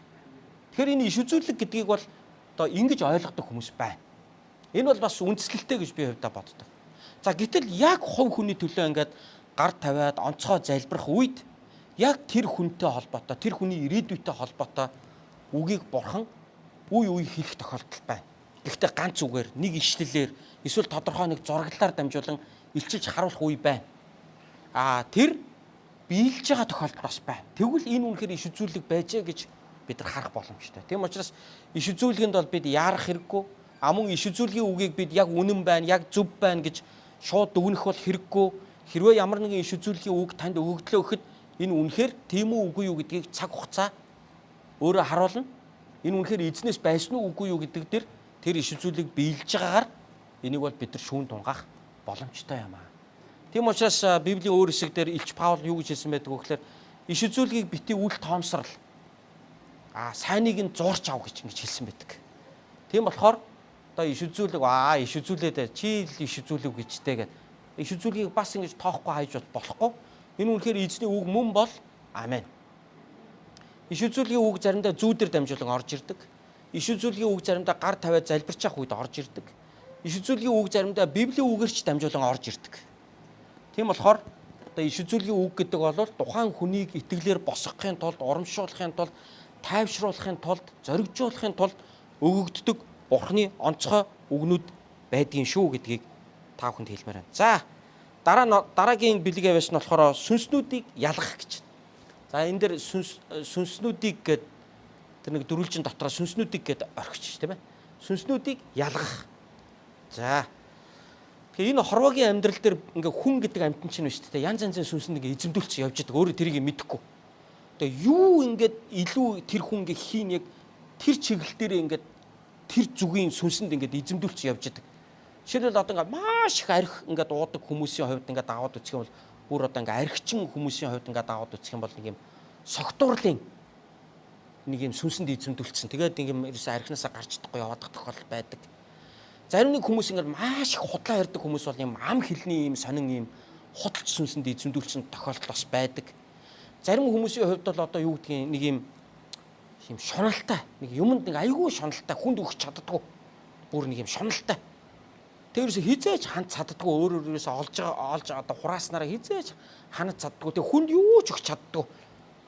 Тэгэхээр энэ иш үзүүлэг гэдгийг бол одоо ингэж ойлгодог хүмүүс байна. Энэ бол бас үндслэлтэй гэж би хувьдаа боддог. За гэтэл яг хувь хүний төлөө ингээд гар тавиад онцгой залбирах үед яг тэр хүнтэй холбоотой, тэр хүний ирээдүйтэй холбоотой үгийг бурхан үе хэлэх тохиолдол байна. Гэхдээ ганц үгээр, нэг ишлэлээр, эсвэл тодорхой нэг зураглалаар дамжуулан илчилж харуулах үе байна. Тэр биелж байгаа тохиолдол бас байна. Тэгвэл энэ үнэхээр иш үзүүлэг байжээ гэж бид нар харах боломжтой. Тийм учраас иш үзүүлгэнд бол бид яарах хэрэггүй. Мөн иш үзүүлгийн үгийг бид яг үнэн байна, яг зөв байна гэж шууд дүгнэх бол хэрэггүй. Хэрвээ ямар нэгэн иш үзүүлгийн үг танд өгөгдлөө гэхэд энэ үнэхээр тийм үү үгүй юу гэдгийг цаг хугацаа өөрөө харуулна. Энэ үнэхээр эзнээс байсан уу үгүй юу гэдэг дээр тэр иш үзүүлэг биелж байгаагаар энийг бол бид нар шүүн тунгаах боломжтой юм аа. Тийм учраас Библийн өөр хэсэг дээр Илч Паул юу гэж хэлсэн байдаг вэ гэхээр иш үзүүлгийг бити үл тоомсрал сайныг нь зуурч ав гэж ингэж хэлсэн байдаг. Тийм болохоор одоо иш үзүүлэг иш үзүүлээд чи л иш үзүүлэг гэжтэй гэдэг. Иш үзүүлгийг бас ингэж тоохгүй хайж болохгүй. Энэ үнэхээр эзний үг мөн бол амен. Иш үзүүлгийн үг заримдаа зүүдэр дамжуулан орж ирдэг. Иш үзүүлгийн үг заримдаа гар тавиад залбирч явах үед орж ирдэг. Иш үзүүлгийн үг заримдаа Библийн үгээрч дамжуулан орж ирдэг. Тийм болохоор одоо иш үзүүлгийн үг гэдэг бол тухайн хүнийг итгэлээр босгохын тулд, урамшуулахын тулд, тайвшруулахын тулд, зоригжуулахын тулд өгөгддөг Бурхны онцгой үгнүүд байдгийн шүү гэдгийг та бүхэнд хэлмээр байна. За дараагийн бэлэг авяас нь болохоор сүнснүүдийг ялгах гэж. За энэ дээр сүнснүүдийг гээд тэр нэг дөрвөлжин дотроо сүнснүүдийг гээд орхич тийм ээ. Сүнснүүдийг ялгах. За тэгэхээр энэ хорвоогийн амьдрал дээр ингээ хүн гэдэг амьтан чинь биш тийм янз янзын сүнсэнд ингээ эзэмдүүлчих явж байгаа. Өөрөө тэрийг мэдэхгүй. Одоо юу ингээд илүү тэр хүн ингээ хийн яг тэр чиглэл дээр ингээ тэр зүгийн сүнсэнд ингээ эзэмдүүлчих явж байгаа. Жишээлбэл одоо ингээд маш их арх ингээд уудаг хүмүүсийн хувьд ингээд даваад үсэх юм бол бүр одоо ингээд архичин хүмүүсийн хувьд ингээд даваад үсэх юм бол нэг юм согтуурлын нэг юм сүнсэнд эзэмдүүлсэн. Тэгээд нэг юм ерөөсөө архинасаа гарч чадахгүй яваад тохиолдол байдаг. Зарим нэг хүмүүс ингээд маш их худлаа ярьдаг хүмүүс бол юм ам хэлний юм сонин юм худалч сүнсэнд эзэмдүүлсэн тохиолдол бас байдаг. Зарим хүмүүсийн хувьд бол одоо юу гэдгийг нэг юм шуналтай нэг юмд нэг айгүй шуналтай хүнд өгч чаддаггүй. Бүр нэг юм шуналтай. Тэрээс хизээж ханд чаддгүй өөрөөс олж одоо хурааснараа хизээж ханад чаддгүй. Тэг хүнд юу ч өгч чаддгүй.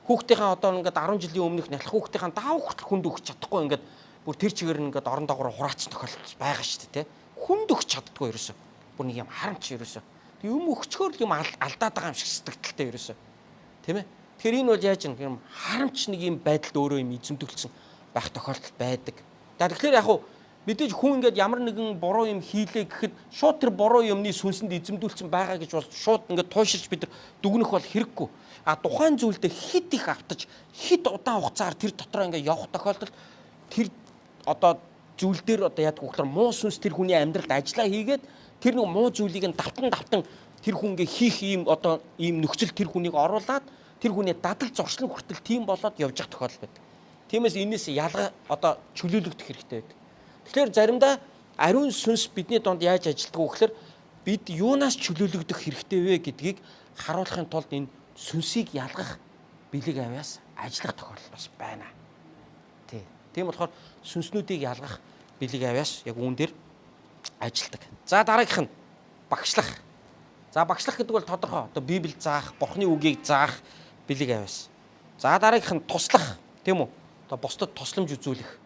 Хүүхдийнхээ одоо ингээд 10 жилийн өмнөх нялх хүүхдийнхээ даав хүртэл хүнд өгч чадахгүй ингээд бүр тэр чигээр нь ингээд орон доогоор хураацсан тохиолдол байгаа шүү дээ, тэ. Хүнд өгч чаддгүй ерөөсөө. Бүр нэг юм харамч ерөөсөө. юм өгчхөөр юм алдаад байгаа юм шиг сэтгэлтэй ерөөсөө. Тийм ээ. Тэгэхээр энэ бол яаж юм харамч нэг юм байдалд өөрөө юм эзэмдүүлсэн байх тохиолдол байдаг. Тэгэхээр яг хуу мэдээж хүн ингээд ямар нэгэн буруу юм хийлээ гэхэд шууд тэр буруу юмны сүнсэнд эзэмдүүлсэн байгаа гэж бол шууд ингээд тууширч бид нар дүгнэх бол хэрэггүй. А тухайн зүйлдээ хит их автаж хит удаан хугацаар тэр дотроо ингээд явах тохиолдолд тэр одоо зүйл дээр одоо яадаг вэ гэхээр муу сүнс тэр хүний амьдралд ажиллаа хийгээд тэр нэг муу зүйлийг нь давтан тэр хүн ингээд хийх ийм одоо ийм нөхцөл тэр хүнийг оруулаад тэр хүний дадал зуршлан хүртэл тийм болоод явж явах тохиолдол байдаг. Тиймээс энэс ялгаа одоо чөлөөлөгдөх хэрэгтэй байдаг. Тэгэхээр заримдаа ариун сүнс бидний донд яаж ажилладаг вэ гэхээр бид юунаас чөлөөлөгдөх хэрэгтэй вэ гэдгийг харуулахын тулд энэ сүнсийг ялгах бэлэг авяас ажиллах тохиолдол бас байна. Тийм болохоор сүнснүүдийг ялгах бэлэг авяас яг үүн дээр ажилладаг. За дараагийнх нь багшлах. За багшлах гэдэг бол тодорхой. Одоо Библи заах, Бурхны үгийг заах бэлэг авяас. За дараагийнх нь туслах, тийм үү? Одоо бусдад тусламж үзүүлэх.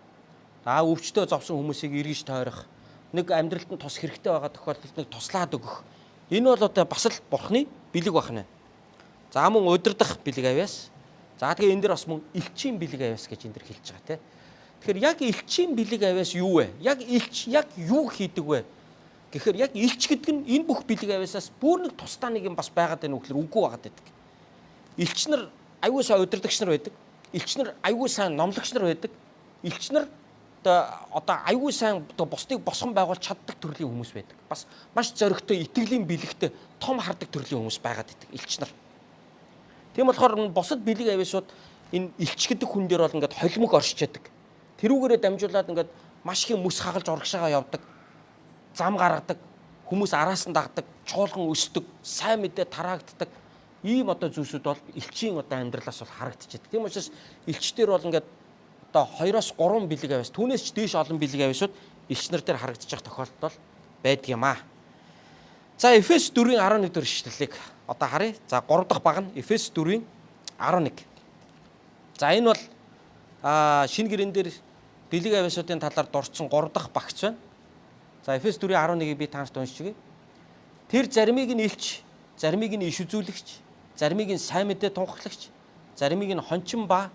Өвчтөө зовсон хүмүүсийг эргэж тойрох, нэг амьдралд нь тус хэрэгтэй байгаа тохиолдолд нэг туслаад өгөх. Энэ бол одоо бас л Бурхны бэлэг байна. За мөн удирдах бэлэг авяас. За тэгээ энэ дэр бас мөн элчийн бэлэг авяас гэж энэ дэр хэлж байгаа тийм. Тэгэхээр яг элчийн бэлэг авяас юу вэ? Яг элч яг юу хийдэг вэ? Гэхдээ яг элч гэдэг нь энэ бүх бэлэг авяасаас бүр нэг тусдаа нэг юм бас байгаад байна уу гэхээр үгүй байгаад байдаг. Элч нар аюул сайн удирдагч нар байдаг. Элч нар аюул сайн номлогч нар байдаг. Элч нар одоо аюул сайн бусдыг босгон байгуулж чаддаг төрлийн хүмүүс байдаг. Бас маш зоригтой, итгэлийн бэлэгтэй том хардаг төрлийн хүмүүс байгаад байдаг элч нар. Тийм болохоор бусад бэлэг авяасууд энэ элч гэдэг хүн дээр бол ингээд холимог оршиж яадаг. Тэрүүгээрээ дамжуулаад ингээд маш их мэс хагалж урагшаага явдаг. Зам гаргадаг, хүмүүс араас нь дагдаг, чуулган өсдөг, сайн мэдээ тараагддаг. Ийм одоо зүйлсүүд бол элчийн одоо амьдралаас бол харагдчихэдэг. Тийм учраас элчдэр бол ингээд одоо 2-3 бэлэг авяас, түүнээс ч дээш олон бэлэг авяасууд элч нар дээр харагдчих тохиолдол байдаг юм аа. За Эфес 4:11 дэх ишлэлийг одоо харъя. За 3 дахь баг нь Эфес 4:11. За энэ бол шинэ гэрэн дээр бэлэг авяасуудын талаар дурдсан 3 дахь багц байна. За Эфес 4:11-ийг би танарт уншчихъя. Тэр заримыг нь элч, заримыг нь иш үзүүлэгч, заримыг нь сайн мэдээ тунхаглагч, заримыг нь хончин ба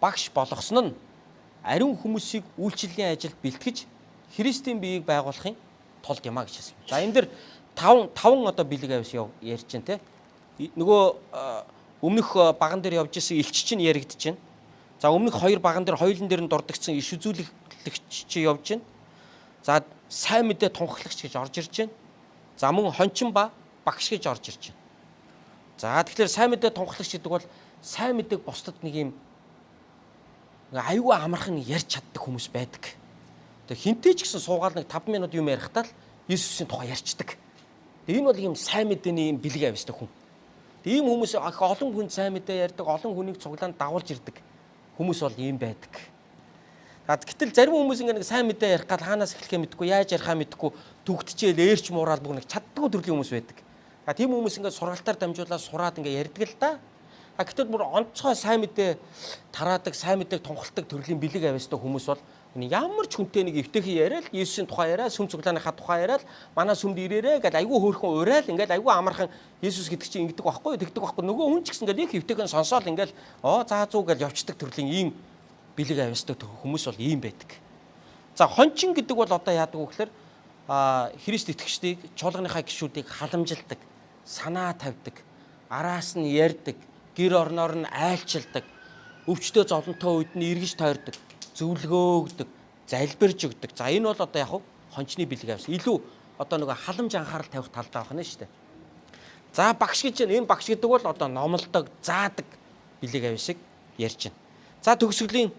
багш болгосон нь ариун хүмүүсийг үйлчлэлийн ажилд бэлтгэж Христийн биеийг байгуулахын тулд юм а гэж хэлсэн. За энэ дэр 5 одоо бэлэг авяас ярьж байна те. Нөгөө өмнөх баган дээр явж исэн элч чинь яригдж байна. За өмнөх 2 баган дээр хоёулын дээр нь дурдгдсан иш үзүүлэгч чи явж байна. За сайн мэдээ тунхаглагч гэж орж ирж байна. За мөн хончин ба багш гэж орж ирж байна. За тэгэхээр сайн мэдээ тунхаглагч гэдэг бол сайн мэдээг бусдад нэг юм аюу амархан ярьж чаддаг хүмүүс байдаг. Тэгээ хинтэй ч гэсэн суугаад нэг 5 минут юм ярихтаа л Иесусийн тухай ярьцдаг. Энэ бол ийм сайн мэдээний ийм бэлэг авьяастай хүн. Ийм хүмүүс олон хүн сайн мэдээ ярьдаг, олон хүнийг цуглаанд дагуулж ирдэг хүмүүс бол ийм байдаг. Гэтэл зарим хүмүүс ингээ нэг сайн мэдээ ярих гал хаанаас эхлэхээ мэдэхгүй, яаж ярихаа мэдэхгүй, төгтчээл ээрч муурал бүгд нэг чаддгүй төрлийн хүмүүс байдаг. Тийм хүмүүс ингээ сургалтаар дамжуулаад сураад ингээ ярьдаг л да. Гэтэл бүр онцгой сайн мэдээ тараадаг, сайн мэдээг тунхалдаг төрлийн бэлэг авьяастай хүмүүс бол ямар ч хүнтэй нэг эвтэйхэн яриад, Иесусийн тухай яриад, сүм цуглааныхаа тухай яриад, манай сүмд ирээрээ гэж айгүй хөөрхөн уриал, ингээл айгүй амархан Иесус гэдэг чинь ингэдэг байхгүй, тэгдэг байхгүй. Нөгөө хүн ч гэсэн ингээл их эвтэйхэн сонсоол ингээл заа зүү гэж явцдаг төрлийн ийм бэлэг авьяастай хүмүүс бол ийм байдаг. За хончин гэдэг бол одоо яадаг вэ гэхээр Христ итгэгчдийг, чуулганыхаа гишүүдийг халамжилдаг, санаа тавьдаг, араас нь ярьдаг, гэр орноор нь айлчилдаг, өвчтөө зовлонтой үед нь эргэж тойрдог, зөвлөгөө өгдөг, залбирж өгдөг. За энэ бол одоо яг хончны бэлэг авьяас. Илүү одоо нөгөө халамж анхаарал тавих талдаа байна шүү дээ. За багш гэж энэ багш гэдэг бол одоо номлодог, заадаг бэлэг авьяасыг ярьж байна. За төгсгөлийн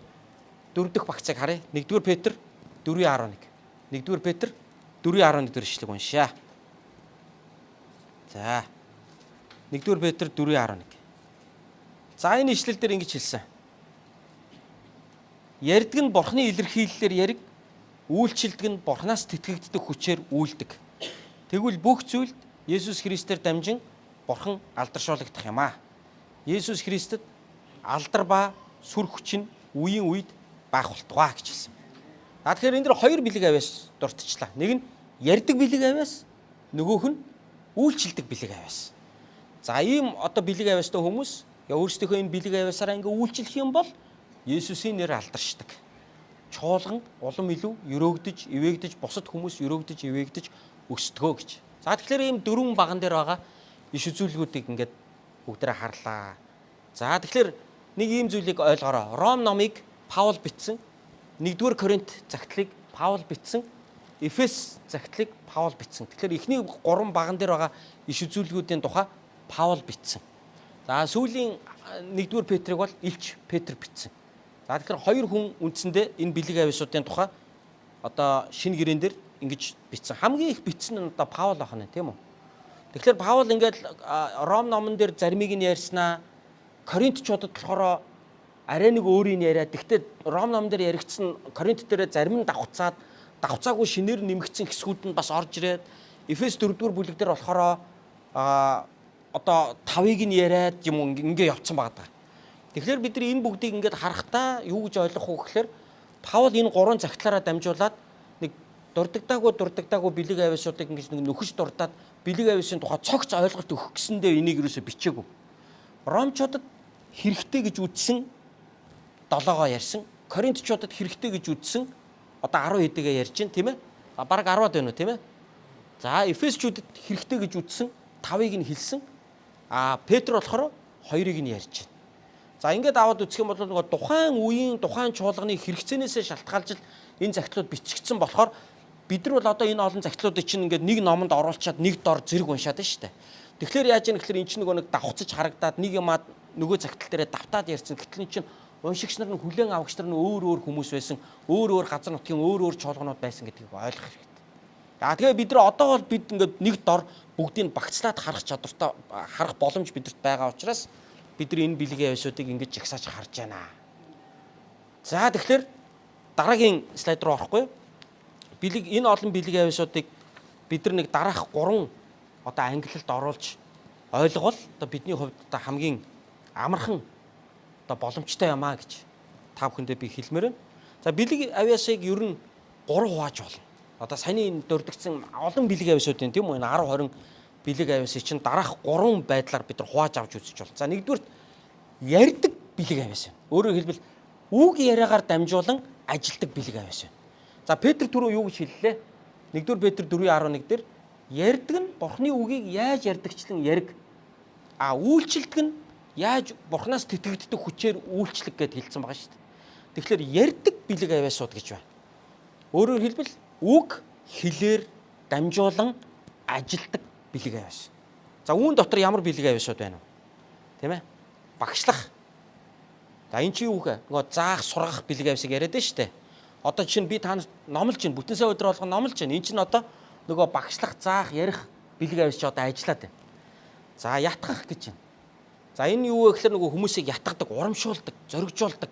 4 дахь багцыг харъя. 1-р Петр 4:11. 1-р Петр 4:11 дэх ишлэг уншаа. За 1-р Петр 4:11. За энэ ишлэл дээр ингэж хэлсэн. Ярьдаг нь Бурхны илэрхийллээр яриг, үйлчилдэг нь Бурханаас тэтгэгддэг хүчээр үйлдэг. Тэгвэл бүх зүйлд Есүс Христээр дамжин Бурхан алдаршуулгдах юм аа. Есүс Христэд алдар ба сүр хүч нь үеийн үед байх болтугай гэж хэлсэн. Тэгэхээр энэ дэр 2 бэлэг авьяас дуртчлаа. Нэг нь ярьдаг бэлэг авьяас, нөгөөх нь үйлчлдэг бэлэг авиас. За ийм одоо бэлэг авиастай хүмүүс өөрсдийнхөө энэ бэлэг авиасаараа ингээ үйлчлэх юм бол Есүсийн нэр алдаршдаг. Чуулган улам илүү өрөөгдөж, ивээгдэж, бусад хүмүүс өрөөгдөж, ивээгдэж өсдгөө гэж. За тэгэхээр ийм дөрвөн баган дээр байгаа иш үзүүлгүүдийг ингээд бүгдээрээ харлаа. За тэгэхээр нэг ийм зүйлийг ойлгоорой. Ром номыг Паул бичсэн. 1-р Коринт загтлыг Паул бичсэн. Эфес загтлыг Паул бичсэн. Тэгэхээр эхний 3 баган дээр байгаа иш үзүүлгүүдийн тухай Паул бичсэн. За сүүлийн 1-р Петрийг бол Илч Петр бичсэн. За тэгэхээр 2 хүн үндсэндээ энэ бэлэг авиасуудын тухай одоо шинэ гэрээн дээр ингэж бичсэн. Хамгийн их бичсэн нь одоо Паул ахна тийм үү? Тэгэхээр Паул ингээд Ром номон дээр заримыг нь ярьснаа, Коринтчуудад болохоор арай нэг өөрийг нь яриад. Гэхдээ Ром номон дээр яригдсан Коринт дээр зарим нь давхцаагүй шинээр нэмэгдсэн хэсгүүд нь бас орж ирээд Эфес 4-р бүлэг дээр болохоор одоо 5-ыг нь яриад юм ингээ явцсан байгаа. Тэгэхээр бид нар энэ бүгдийг ингээд харахтаа юу гэж ойлгох вэ гэхээр Паул энэ 3 загтлаараа дамжуулаад нэг дурддаггүй бэлэг авиасуудыг ингэж нэг нөхөж дурдаад бэлэг авиасын тухай цогц ойлголт өгөх гэсэндээ энийг юусоо бичээгүй. Ромчуудад хэрэгтэй гэж үзсэн 7-гоо ярьсан. Коринтчуудад хэрэгтэй гэж үзсэн одоо 10 хэдийгээ ярьж байна тийм ээ. Бараг 10-аад байна уу тийм ээ. За Эфесчүүдэд хэрэгтэй гэж үзсэн 5-ыг нь хэлсэн. Петр болохоор 2-ыг нь ярьж байна. За ингээд аваад үзэх юм бол нөгөө тухайн үеийн тухайн чуулганы хэрэгцээнээсээ шалтгаалж энэ загтлууд бичигдсэн болохоор бид нар бол одоо энэ олон загтлуудыг чинь ингээд нэг номонд оруулчаад нэг дор зэрэг уншаад байна шүү дээ. Тэгэхээр яаж яах гэхээр эн чинь нөгөө нэг давхцаж харагдаад нэг юмаа нөгөө загтал дээрээ давтаад ярьсан. Гэтэл эн чинь уншигч нар нь хүлээн авагч нар нь өөр хүмүүс байсан, өөр газар нутгийн өөр чуулганууд байсан гэдгийг ойлгох хэрэгтэй. Тэгээ бид нар одоо бол бид ингээд нэг дор бүгдийг багцлаад харах чадвартай харах боломж бидэрт байгаа учраас бид нар энэ бэлэг авиасуудыг ингэж жагсааж харж байна. За тэгэхээр дараагийн слайд руу орохгүй. Энэ олон бэлэг авиасуудыг бид нар нэг дараах 3 одоо ангиллалд оруулж ойлгол одоо бидний хувьд одоо хамгийн амархан одоо боломжтой юмаа гэж та бүхэндээ би хэлмээр байна. За бэлэг авиасыг ер нь 3 хувааж болно. Одоо саяны дурдгдсан олон бэлэг авиасуудын тийм үү 10 20 бэлэг авиасыг чинь дараах 3 байдлаар бид нар хувааж авч үзэж байна. За нэгдүгээр ярьдаг бэлэг авиас байна. Өөрөөр хэлбэл үг яриагаар дамжуулан ажилдаг бэлэг авиас байна. За Петр түрүү юу гэж хэллээ? 1-р Петр 4:11 дээр ярьдаг нь Бурхны үгийг яаж ярьдагчлан яриг. Үйлчлдэг нь яаж Бурхнаас тэтгэгддэг хүчээр үйлчлэг гэд хэлсэн байгаа шүү дээ. Тэгэхээр ярьдаг бэлэг авиасууд гэж байна. Өөрөөр хэлбэл үг хэлээр дамжуулан ажилдаг бэлэг авиас. За үүн дотор ямар бэлэг авиасууд байна вэ? Тийм ээ? Багшлах. За энэ чи юу вэ? Нөгөө заах, сургах бэлэг авиасыг яриад байна шүү дээ. Одоо чинь би танаас номлож байна. Бүтэн сая өдөр болгон номлож байна. Энэ чинь одоо нөгөө багшлах, заах, ярих бэлэг авиас чи одоо ажиллаад байна. За ятгах гэж байна. За энэ юу вэ гэхээр нөгөө хүмүүсийг ятгадаг, урамшуулдаг, зоригжуулдаг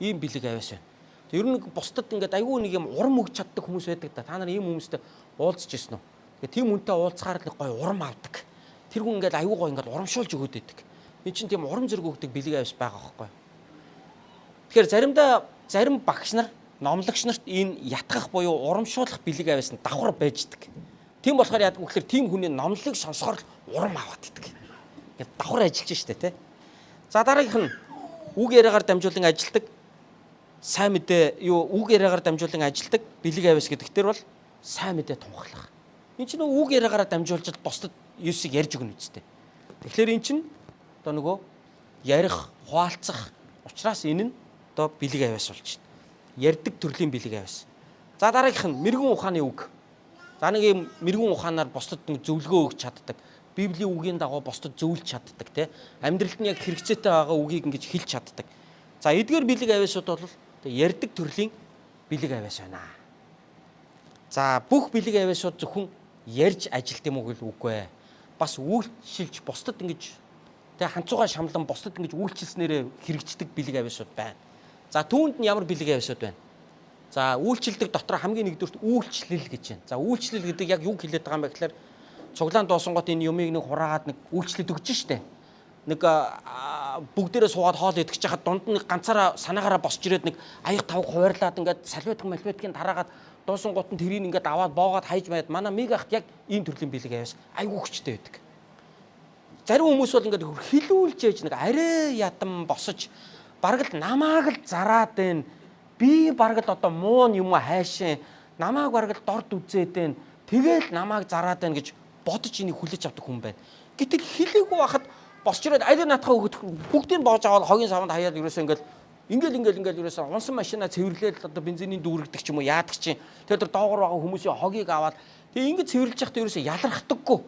ийм бэлэг авиас байна. Ер нь бусдад ингээд айгүй нэг юм урам өгч чаддаг хүмүүс байдаг да. Та нар ийм хүмүүстэй уулзж ирсэн үү? Тэгээ тийм хүнтэй уулзахаар л гоё урам авдаг. Тэр хүн ингээд айгүй гоё ингээд урамшуулж өгöd байдаг. Энэ чинь тийм урам зэрэг өгдөг бэлэг авиас байгаа байхгүй. Тэгэхээр заримдаа зарим багш нар, номлогч нарт энэ ятгах буюу урамшуулах бэлэг авиас нь давхар байждаг. Тийм болохоор яадаг вэ гэхээр тийм хүний номлолыг сонсохоор урам аваад идэг. Ингээд давхар ажиллаж штэ тий. За дараагийнх нь үг яриагаар дамжуулан ажилдаг сайн мэдээ үг яриагаар дамжуулан ажилдаг бэлэг авиас гэдэгтэр бол сайн мэдээ тунхаглах. Энэ чинь үг яриагаараа дамжуулж бусдад Есүсийг ярьж өгнө үстэй. Тэгэхээр эн чинь одоо нөгөө ярих, хуваалцах учраас энэ нь одоо бэлэг авиас болж байна. Ярьдаг төрлийн бэлэг авиас. За дараагийнх нь мэрэгэн ухааны үг. За нэг юм мэрэгэн ухаанаар бусдад нэг зөвлөгөө өгч чаддаг. Библийн үгийн дагуу бусдад зөвлөж чаддаг тий. Амьдралд нь яг хэрэгцээтэй байгаа үгийг ингэж хэлж чаддаг. За эдгээр бэлэг авиасууд бол ярьдаг төрлийн бэлэг авиас байна. За бүх бэлэг авиасууд зөвхөн ярьж ажилт юм уу гэвэл үгүй ээ. Бас үйлчилж бусдад ингэж тэг ханцуугаа шамлан бусдад ингэж үйлчилснээрээ хэрэгждэг бэлэг авиасууд байна. За түүнд нь ямар бэлэг авиасууд байна? За үйлчилдэг дотор хамгийн нэгдүгürt үйлчлэл гэж байна. За үйлчлэл гэдэг яг юу хэлээд байгаа юм бэ гэхээр цуглаан доосонгот энэ юмыг нэг хураагаад нэг үйлчлэлд өгч штэ. Нэг бүгдээрээ суугаад хоол идэх гэж хахад дунд нь ганцаараа санаагаараа босч ирээд нэг аяг тавг хуваарлаад ингээд салбитг малбиткийн тараагаад Дуусан гут нь тэрийг ингээд аваад боогоод хайж байд. Манай мегахт яг ийм төрлийн бэлэг аваас айгүй хүчтэй байдаг. Зарим хүмүүс бол ингээд хилүүлж яж нэг арай ядам босож бараг л намааг л зараад байна. Би бараг л одоо муу юм хайшин. Намааг бараг л дорд үзээд байна. Тэгээл намааг зараад байна гэж бодож энийг хүлээж авдаг хүн байна. Гэтэл хилээгүй байхад босч ирээд аль наатахаа өгөх бүгдийг боож аваад хогийн савнд хаяад ерөөсөө ингээл ерөөсөө унсан машинаа цэвэрлээд одоо бензиний дүүргдэг ч юм уу яадаг чинь тэр доогор байгаа хүмүүсийн хогийг аваад тэгээ ингээд цэвэрлж явахдаа ерөөсөө ялрахдаггүй.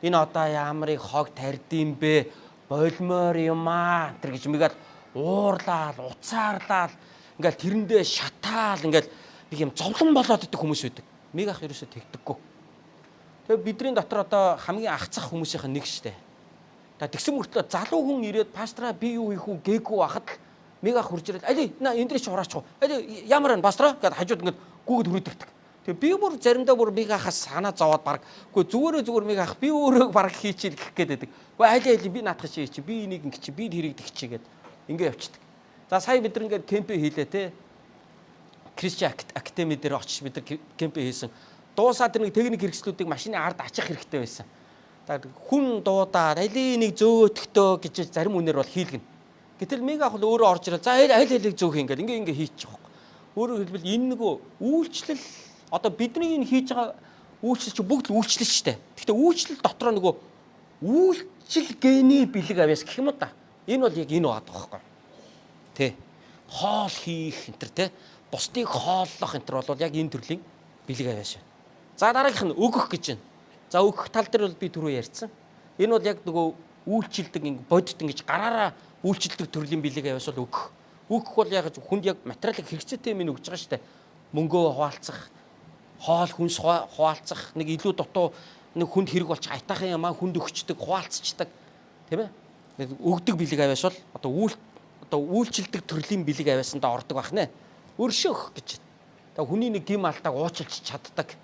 Энэ одоо ямарыг хог тарьдсан бэ? Болмоор юм аа тэр гэж мигээл уурлаад, уцаарлаад ингээл тэрэндээ шатаал ингээл нэг юм зовлон болоод идэх хүмүүс байдаг. Мегах ерөөсөө тэгдэггүй. Тэгээ бидний дотор одоо хамгийн ахцах хүмүүсийнх нь нэг штэ. Тэгсэн мөртлөө залуу хүн ирээд пастраа би юу хийх үү гээгүй байхад мегах хурж ирээд али энэ дээр ч ураачих уу. Али ямар н пастраа гэд хажууд ингээд гүгэд хүрээдэгдэг. Тэгээ би бүр заримдаа бүр мегахаас санаа зовоод баг үгүй зүгээр мегах би өөрөө баг хийчихэл гэх гээд байдаг. Үгүй али би наадах чи би энийг ингэ чи би тэрийг дэх чи гэд ингээд явчихдаг. За сая бид ингээд кемпэ хийлээ те. Кришчи академи дээр очиж бид кемпэ хийсэн. Дуусаад тэр нэг техник хэрэгслүүдийг машины ард ачих хэрэгтэй байсан. Хүн дуудаад алийг нэг зөөтгтөө гэж зарим үнээр бол хийлгэнэ. Гэтэл мегах бол өөрөө орж ирээ. За алийг зөөх ингээд хийчих واخ. Өөрөөр хэлбэл энэ нөгөө үйлчлэл одоо бидний энэ хийж байгаа үйлчлэл чи бүгд л үйлчлэл шүү дээ. Гэхдээ үйлчлэл дотроо нөгөө үйлчлэл гений бэлэг авьяас гэх юм уу та. Энэ бол яг энэ байгаа байхгүй. Тэ. Хоол хийх энэ төр тэ. Бусдыг хооллох энэ төр бол яг энэ төрлийн бэлэг авьяас байна. За дараагийнх нь өгөх гэж байна. За өгөх тал дээр бол би түрүү ярьсан. Энэ бол яг нөгөө үйлчлдэг ингэ бодит ингэж гараараа үйлчлдэг төрлийн бэлэг авьяас бол өгөх. Өгөх бол яг хүнд яг материалын хэрэгцээтэй минь өгж байгаа шүү дээ. Мөнгөө хуваалцах, хоол хүнс хуваалцах, нэг илүү дутуу нэг хүнд хэрэг болчих айтаахан ямаа хүнд өгчдөг, хуваалцчихдаг. Тийм ээ? Өгдөг бэлэг авьяас бол одоо үйлчлдэг төрлийн бэлэг авьяасанд ордог байх нэ. Өршөөх гэж. Тэгээ хүний нэг гим алдааг уучлж чаддаг.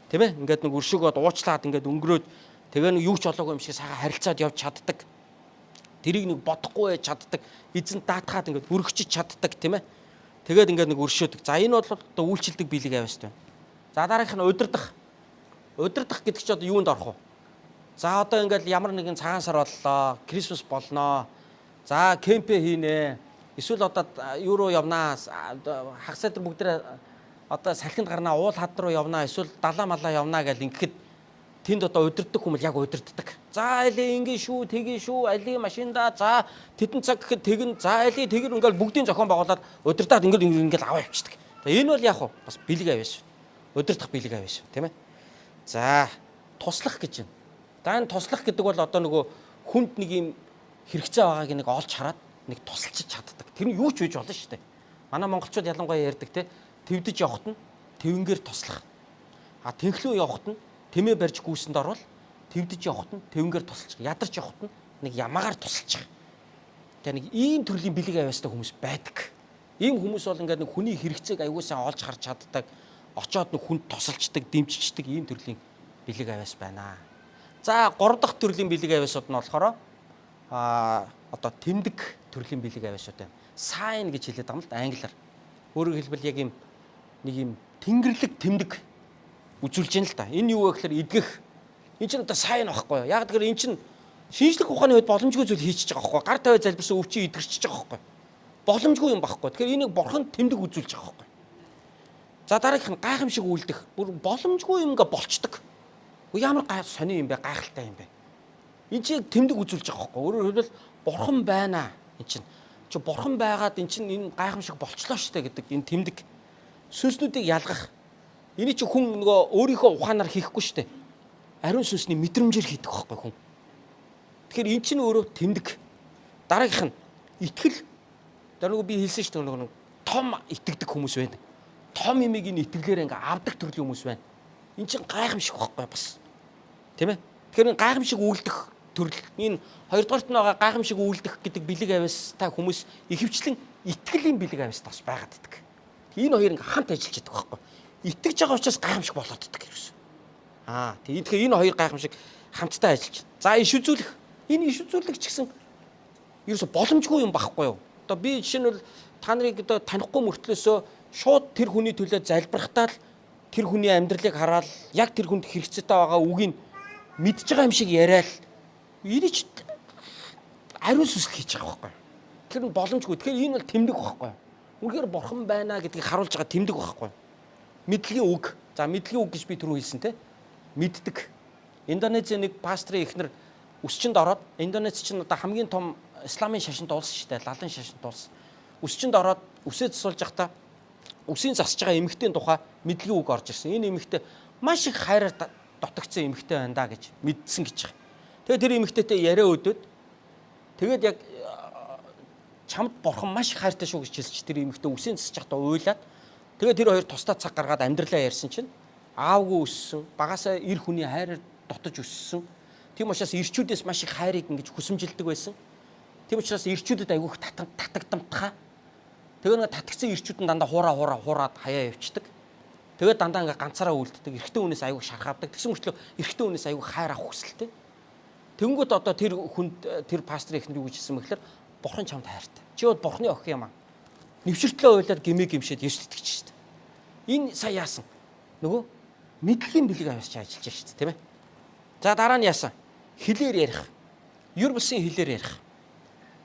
Тийм ээ? Ингээд нэг өршөөгөөд уучлаад ингээд өнгөрөөд тэгээ нэг юу ч олоогүй юм шиг сайхан харилцаад явж чаддаг. Тэрийг нэг бодохгүй байж чаддаг. Эзэн даатгаад ингээд өргөчж чаддаг тийм ээ. Тэгээд ингээд нэг өршөөдөг. За энэ бол одоо үйлчлдэг бэлэг авьяас байна. За дараагийнх нь удирдах. Удирдах гэдэг чинь одоо юунд орох вэ? За одоо ингээд ямар нэгэн цагаан сар боллоо, Крисмас болноо. За кемпэ хийнэ. Эсвэл одоо юу руу явнаа? Хагас дээр бүгдээ одоо салхинд гарнаа, уул хад руу явнаа, эсвэл далаа малаа явнаа гэж ингээд тэнд одоо удирддаг хүмүүс яг удирддаг. За али ингэ шүү, тэгээ шүү, али машинда. За тэдэн цаг гэхэд тэгэн, за али тэгэр ингээл бүгдийн зохион байгуулад удирдаад ингээл аваа явчихдаг. За энэ бол яг бас бэлэг авьяас. Удирдах бэлэг авьяас, тийм ээ. За туслах гэж байна. За энэ туслах гэдэг бол одоо нөгөө хүнд нэг юм хэрэгцээ байгааг нэг олж хараад нэг тусалчиж чаддаг. Тэр нь юу ч үеж болно шүү дээ. Манай монголчууд ялангуяа ярьдаг те. Твдэж явахт нь твнгээр туслах. Тэнхлүү явахт нь тэмээ барьж гүйсэнд орвол твдэж явахт нь твнгээр тусалчих. Ядарч явахт нь нэг ямаагаар тусалчих. Тэгээ нэг ийм төрлийн бэлэг авьяастай хүмүүс байдаг. Ийм хүмүүс бол ингээд нэг хүний хэрэгцээг аягуусаа олж харж чаддаг. Очоод нэг хүнд тусалчдаг, дэмжичдэг ийм төрлийн бэлэг авьяас байна. За 3 дахь төрлийн бэлэг авьяасууд нь болохоор одоо тэмдэг төрлийн бэлэг авьяасууд байна. Sign гэж хэлээд байгаа юм л да англиар. Өөрөөр хэлбэл яг нэг юм тэнгэрлэг тэмдэг үзүүлж байна л да. Энэ юу вэ гэхээр эдгэх. Энд чинь одоо sign байхгүй юу? Яг тэгэхээр эн чинь шинжлэх ухааны үед боломжгүй зүйл хийчихэж байгаа байхгүй юу? Гар тавиад залбирсан өвчин идэрчиж байгаа байхгүй юу? Боломжгүй юм байхгүй. Тэгэхээр энийг бурхан тэмдэг үзүүлж байгаа байхгүй юу? За дараагийнх нь гайхамшиг үйлдэх. Бүр боломжгүй юм ингээ болчдөг. Ямар сони юм бэ? Гайхалтай юм бэ? Энд чинь тэмдэг үзүүлж байгаа байхгүй юу? Өөрөөр хэлбэл бурхан байна. Энд чинь бурхан байгаад эн чинь энэ гайхамшиг болчлоо штэ гэдэг энэ тэмдэг. Сүнслүүдийг ялгах. Эний чинь хүн нөгөө өөрийнхөө ухаанаар хийхгүй штэ. Ариун сүнсний мэдрэмжээр хийдэг байхгүй хүн. Тэгэхээр эн чинь өөрөө тэмдэг. Дараагийнх нь итгэл. Дараагүй би хэлсэн штэ нөгөө том итгэдэг хүмүүс байна. Том имийг энэ итгэлээр ингээ авдаг төрлийн хүмүүс байна. Эн чинь гайхамшиг байхгүй бас. Тийм ээ? Тэгэхээр гайхамшиг үйлдэх төрөл энэ хоёрдугаарт нь байгаа гайхамшиг үйлдэх гэдэг бэлэг авьяастай хүмүүс ихэвчлэн итгэлийн бэлэг авьяастай бас байгаад байдаг. Энэ хоёр ингээ хамт ажиллаж байдаг байхгүй. Итгэж байгаа учраас гайхамшиг болоод байдаг гэсэн. Тэгэхээр энэ хоёр гайхамшиг хамтдаа ажиллаж. За иш үзүүлэх. Энэ иш үзүүлэх ч гэсэн ерөөсө боломжгүй юм байхгүй юу? Одоо би жишээ нь бол та нарыг одоо танихгүй мөртлөөсөө шууд тэр хүний төлөө залбирахтаа л тэр хүний амьдралыг хараад яг тэр хүнд хэрэгцээтэй байгаа үгийг мэдж байгаа юм шиг яриад ирэж ариун сүсэл хийж байгаа байхгүй. Тэр нь боломжгүй. Тэгэхээр энэ бол тэмдэг байхгүй. Үнэхээр бурхан байна гэдгийг харуулж байгаа тэмдэг байхгүй. Мэдлэгийн үг. За мэдлэгийн үг гэж би түрүү хэлсэн те. Мэддэг. Индонезийн нэг пастрын эхнэр өсчөнд ороод Индонез чинь одоо хамгийн том исламын шашинт улс шүү дээ. Лалын шашинт улс. Өсчөнд ороод үсээ засуулж явахдаа үсийн засж байгаа эмэгтэйн тухай мэдлэгийн үг орж ирсэн. Энэ эмэгтэй маш их хайраар дотогцсон эмэгтэй байна да гэж мэдсэн гэж байгаа. Тэгээ тэр эмэгтэйтэй яриа өдөөд тэгээд яг чамд бурхан маш их хайртай шүү гэж хэлж тэр эмэгтэй үсийн засж явахдаа уйлаад тэгээд тэр хоёр тусдаа цаг гаргаад амьдралаа ярьсан чинь аавгүй өссөн, багасаа эр хүний хайраар дотож өссөн. Тийм учраас ирчүүдээс маш их хайрыг ингэж хүсэмжилдэг байсан. Тийм учраас ирчүүдэд айгүйх татагдамтхаа. Тэгээ нэг татгцсан ирчүүд нь дандаа хуураад хаяа явчихдаг. Тэгээд дандаа ингээ ганцаараа үлддэг. Эрэгтэй хүнээс айгүйх шархавдаг. Тэгсэн мөртлөө эрэгтэй хүнээс айгүйх хайр авах хүсэлтэй. Тэнгүүд одоо тэр хүнд тэр пастор ихнэр юу гэж хэлсэн мэхлээр бурхан чамд хайртай. Чи бод бурханы охин юм аа. Нэвширтлээ ойлаад гимээ гимшээд ёс тэтгэж шүү дээ. Энэ сая яасан? Нөгөө мэдлэгийн бэлэг авьяас чи ажиллаж шүү дээ, тийм ээ. За дараа нь яасан? Хэлээр ярих. Юр бусын хэлээр ярих.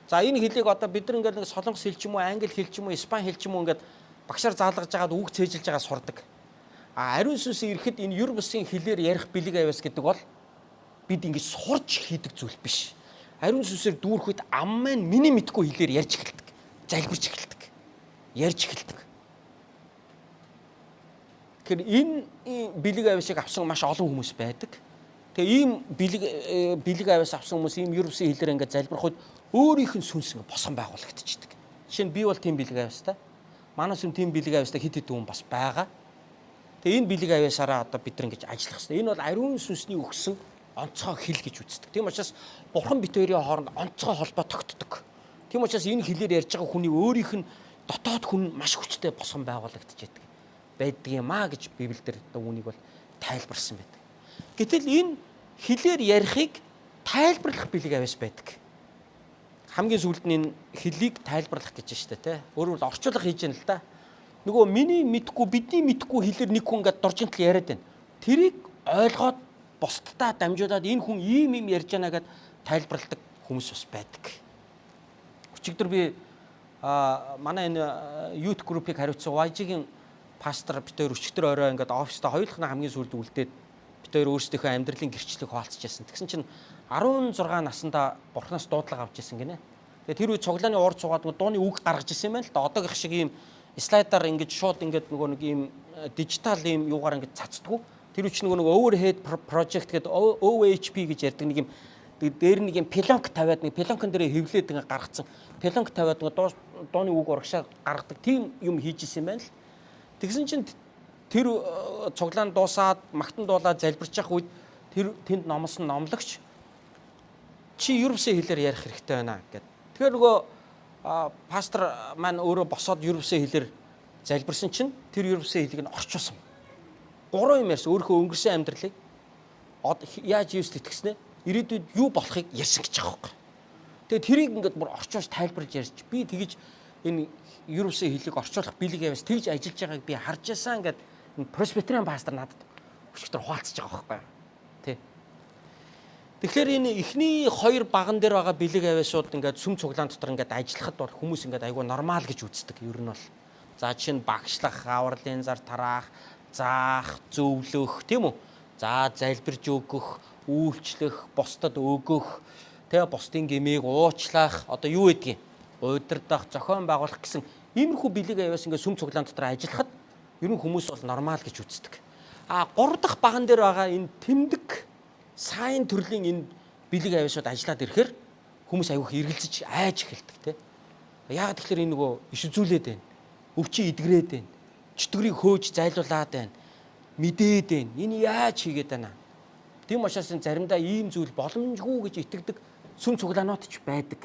За энэ хэлийг одоо бид нар ингээд нэг солонгос хэл ч юм уу, англи хэл ч юм уу, испани хэл ч юм уу ингээд багшаар заалгаж байгаад үг цээжилж байгаа сурдаг. Ариун сүнсийн ирэхэд энэ юр бусын хэлээр ярих бэлэг авьяас гэдэг бол бид ингэж сурч хийдэг зүйл биш. Ариун сүнсээр дүүрхэд ам маань миний мэдгүй хэлээр ярьж эхэлдэг. Залбирч эхэлдэг. Ярьж эхэлдэг. Тэгэхээр энэ бэлэг авьяасыг авсан маш олон хүмүүс байдаг. Тэгээ ийм бэлэг авьяас авсан хүмүүс ийм юр бусын хэлээр ингээд залбирахад өөрийнх нь сүнс ингээд босгон байгуулагдчихдаг. Жишээ нь би бол тийм бэлэг авьяастай. Манай сүм тийм бэлэг авьяастай хэд хэдэн хүн бас байгаа. Тэгээ энэ бэлэг авьяасаараа одоо бид нар ингэж ажиллах хэрэгтэй. Энэ бол ариун сүнсний өгсөн онцгой хэл гэж үздэг. Тийм учраас бурхан бит хоёрын хооронд онцгой холбоо тогтдог. Тийм учраас энэ хэлээр ярьж байгаа хүний өөрийнх нь дотоод хүн маш хүчтэй босгон байгуулагдчихэдэг байдаг юм аа гэж Библиэлд үүнийг бол тайлбарсан байдаг. Гэтэл энэ хэлээр ярихыг тайлбарлах бэлэг авьяас байдаг. Хамгийн сүүлд нь энэ хэлийг тайлбарлах гэж штэ тэ. Өөрөөр орчуулга хийж яана л да. Нөгөө миний мэдгүй бидний мэдгүй хэлээр нэг хүн ингээд дуржинтал яриад байна. Тэрийг ойлгоод бусдаа дамжуулаад энэ хүн ийм юм ярьж байна гэд тайлбарладаг хүмүүс бас байдаг. Өчигдөр би манай энэ youth group-ыг хариуцсан YG-ийн пастор бид хоёр өчигдөр орой ингээд оффистаа хоёулахна хамгийн сүүлд үлдээд бид хоёр өөрсдийнхөө амьдралын гэрчлэлийг хуваалцаж яасан. Тэгсэн чинь 16 наснда бурхнаас дуудлага авч ирсэн гинэ. Тэгээ тэр үе цуглааны урд суугаад дууны үг гаргаж ирсэн юм байна л да. Одоогийнх шиг ийм слайдаар ингэж шууд ингэж нөгөө нэг ийм дижитал ийм юугаар ингэж цацдаггүй. Тэр үе чинь нөгөө overhead project гэдэг OHP гэж ярьдаг нэг юм дээр нэг юм пилонк тавиад нэг пилонкон дээр хэвлээд ингэ гаргацсан. Пилонк тавиад дууны үг урагшаа гаргадаг тийм юм хийж ирсэн юм байна л. Тэгсэн чинь тэр цуглаан дуусаад магтан дуулаад залбирч явах үед тэр тэнд номлосон номлогч чи юр бусын хэлээр ярих хэрэгтэй байна гэд. Тэгэхээр нөгөө пастор маань өөрөө босоод юр бусын хэлээр залбирсан чинь тэр юр бусын хэлийг нь орчуулсан. 3 юм ярьсан. Өөрийнхөө өнгөрсөн амьдралыг яаж юус тэтгэснэ ирээдүйд юу болохыг ярьсан гэж байгаа юм. Тэгээ тэрийг ингээд бүр орчуулж тайлбарлаж ярьж би тэгэж энэ юр бусын хэлийг орчуулах бэлэг авьяас тэгж ажиллаж байгааг би харж байсан гэд пресбитериан пастор надад өчигдөр хуваалцаж байгаа байхгүй. Тэ. Тэгэхээр энэ эхний 2 баган дээр байгаа бэлэг авьяасууд ингээд сүм цуглаан дотор ингээд ажиллахад бол хүмүүс ингээд айгүй нормал гэж үздэг. Ер нь бол за жишээ нь багшлах, авралын зар тараах, заах, зөвлөх, тийм үү? За залбирж өгөх, үйлчлэх, бусдад өгөх, тэгээ бусдын гэмээг уучлах, одоо юу гэдгийг удирдах, зохион байгуулах гэсэн иймэрхүү бэлэг авьяас ингээд сүм цуглаан дотор ажиллахад ер нь хүмүүс бол нормал гэж үздэг. 3 дахь баган дээр байгаа энэ тэмдэг сайн төрлийн энэ бэлэг авьяасууд ажиллаад ирэхээр хүмүүс аяух эргэлзэж айж эхэлдэг тийм. Яагаад тэгэхээр энэ нөгөө иш үзүүлээд байна. Өвчин идгрээд байна. Чөтгөрийг хөөж зайлуулад байна. Мэдээд байна. Энэ яаж хийгээд байна? Тийм учраас энэ заримдаа ийм зүйл боломжгүй гэж итгэдэг сүм цуглаанууд ч байдаг.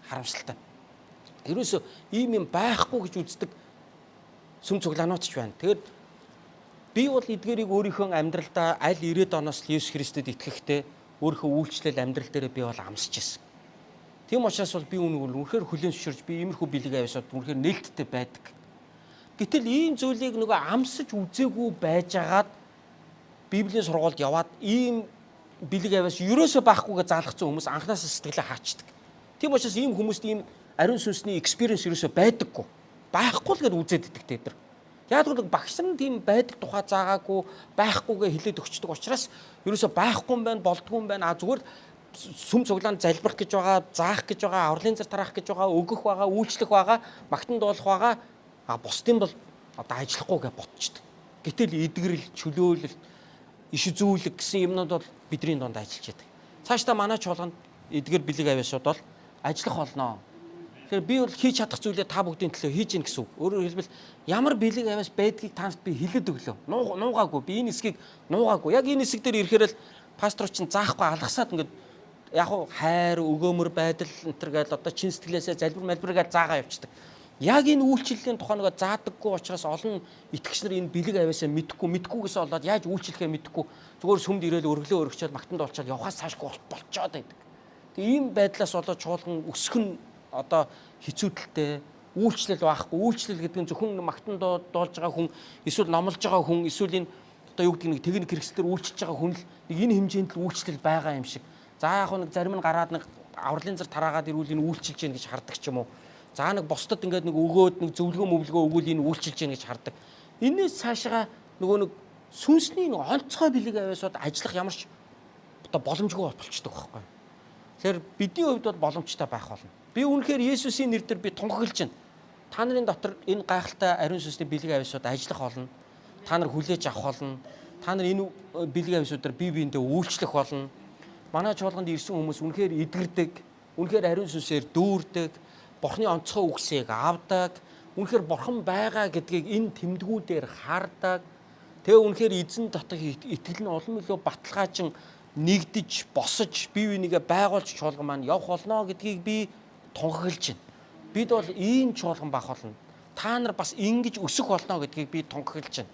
Харамсалтай. Ерөөсөө ийм юм байхгүй гэж үздэг сүм цуглаанууд ч байна. Тэгээд би бол эдгээрийг өөрийнхөө амьдралдаа аль 90 оноос Есүс Христэд итгэхдээ өөрийнхөө үйлчлэл амьдрал дээр би бол амсаж ирсэн. Тийм учраас бол би үнэхээр хүлээн зөвшөөрж би иймэрхүү бэлэг авьяасууд үнэхээр нээлттэй байдаг. Гэтэл ийм зүйлийг нөгөө амсаж үзээгүй байжгаад Библийн сургуульд яваад ийм бэлэг авиас ерөөсөө байхгүйгээ заалгацсан хүмүүс анханасаа сэтгэлээ хаачдаг. Тийм учраас ийм хүмүүст ийм ариун сүнсний экспириенс ерөөсөө байдаггүй. Байхгүй л гэж үзээд идэх тэр. Яг л багш нар тийм байдаг тухай заагаагүй байхгүйгээ хэлээд өгчдөг учраас ерөөсөө байхгүй юм байна, болдгүй юм байна. Зүгээр сүм цуглаанд залбирах гэж байгаа, заах гэж байгаа, авралын зар тараах гэж байгаа, өгөх байгаа, үйлчлэх байгаа, магтан дуулах байгаа. Бусдын бол одоо ажиллахгүй гэж ботчдөг. Гэтэл эдгэрэл, чөлөөлөл, иш үзүүлэг гэсэн юмнууд бол бидний донд ажиллаж байдаг. Цаашдаа манай чуулганд эдгэр бэлэг авиасууд бол ажиллах болно. Тэгэхээр би бол хийж чадах зүйлээ та бүгдийн төлөө хийж гин гэсэн үг. Өөрөөр хэлбэл ямар бэлэг авиас байдгийг танад би хэлээд өглөө. Нуугаагүй. Би энэ хэсгийг нуугаагүй. Яг энэ хэсэг дээр ирэхээр л пастор чинь заахгүй алгасаад ингээд яг хайр, өгөөмөр байдал энтер гээл одоо чин сэтгэлээсээ залбир заагаа явчихдаг. Яг энэ үйлчлэлийн тухай нөгөө заадаггүй учраас олон итгэгч нар энэ бэлэг авиасаа мэдхгүйгээс болоод яаж үйлчлэхээ мэдхгүй зүгээр сүмд ирээл өргөлөө өргөчөөд магтанд олчоод явхаас цаашгүй болчоод байдаг. Тэгээ ийм байдлаас болоод чуулган өсгөн одоо хэцүүдэлтэй үйлчлэл байхгүй. Үйлчлэл гэдэг нь зөвхөн магтанд дуулж байгаа хүн, эсвэл номлож байгаа хүн, эсвэл энэ одоо юу гэдэг нэг техник хэрэгслээр үйлчилж байгаа хүн л нэг энэ хэмжээнд л үйлчлэл байгаа юм шиг. За яг нэг зарим нь гараад нэг авралын зар тараагаад ирүүл энэ үйлчилж гин гэж хардаг ч юм уу. За нэг бусдад ингээд нэг өгөөд нэг зөвлөгөө мөвлөгөө өгвөл энэ үйлчилж гин гэж хардаг. Энээс цаашаа нөгөө нэг сүнсний нэг онцгой бэлэг авиасууд ажиллах ямарч одоо боломжгүй болчихдог байхгүй. Тэгэхээр бидний хувьд бол боломжтой байх болно. Би үнэхээр Есүсийн нэрээр би тунхаглаж байна. Та нарын дотор энэ гайхалтай ариун сүнсний бэлэг авиасууд ажиллах болно. Та нар хүлээж авах болно. Та нар энэ бэлэг авиасуудаар бие биендээ үйлчлэх болно. Манай чуулганд ирсэн хүмүүс үнэхээр эдгэрдэг, үнэхээр ариун сүнсээр дүүрдэг, Бурхны онцгой үгсийг авдаг, үнэхээр Бурхан байгаа гэдгийг энэ тэмдгүүдээр хардаг. Тэгээ үнэхээр эзэн дотор итгэл нь улам илүү баталгаажин нэгдэж, босож, бие бинийгээ байгуулж чуулган маань явах болно гэдгийг би тунхаглаж байна. Бид бол ийм чуулган байх болно. Та нар бас ингэж өсөх болно гэдгийг би тунхаглаж байна.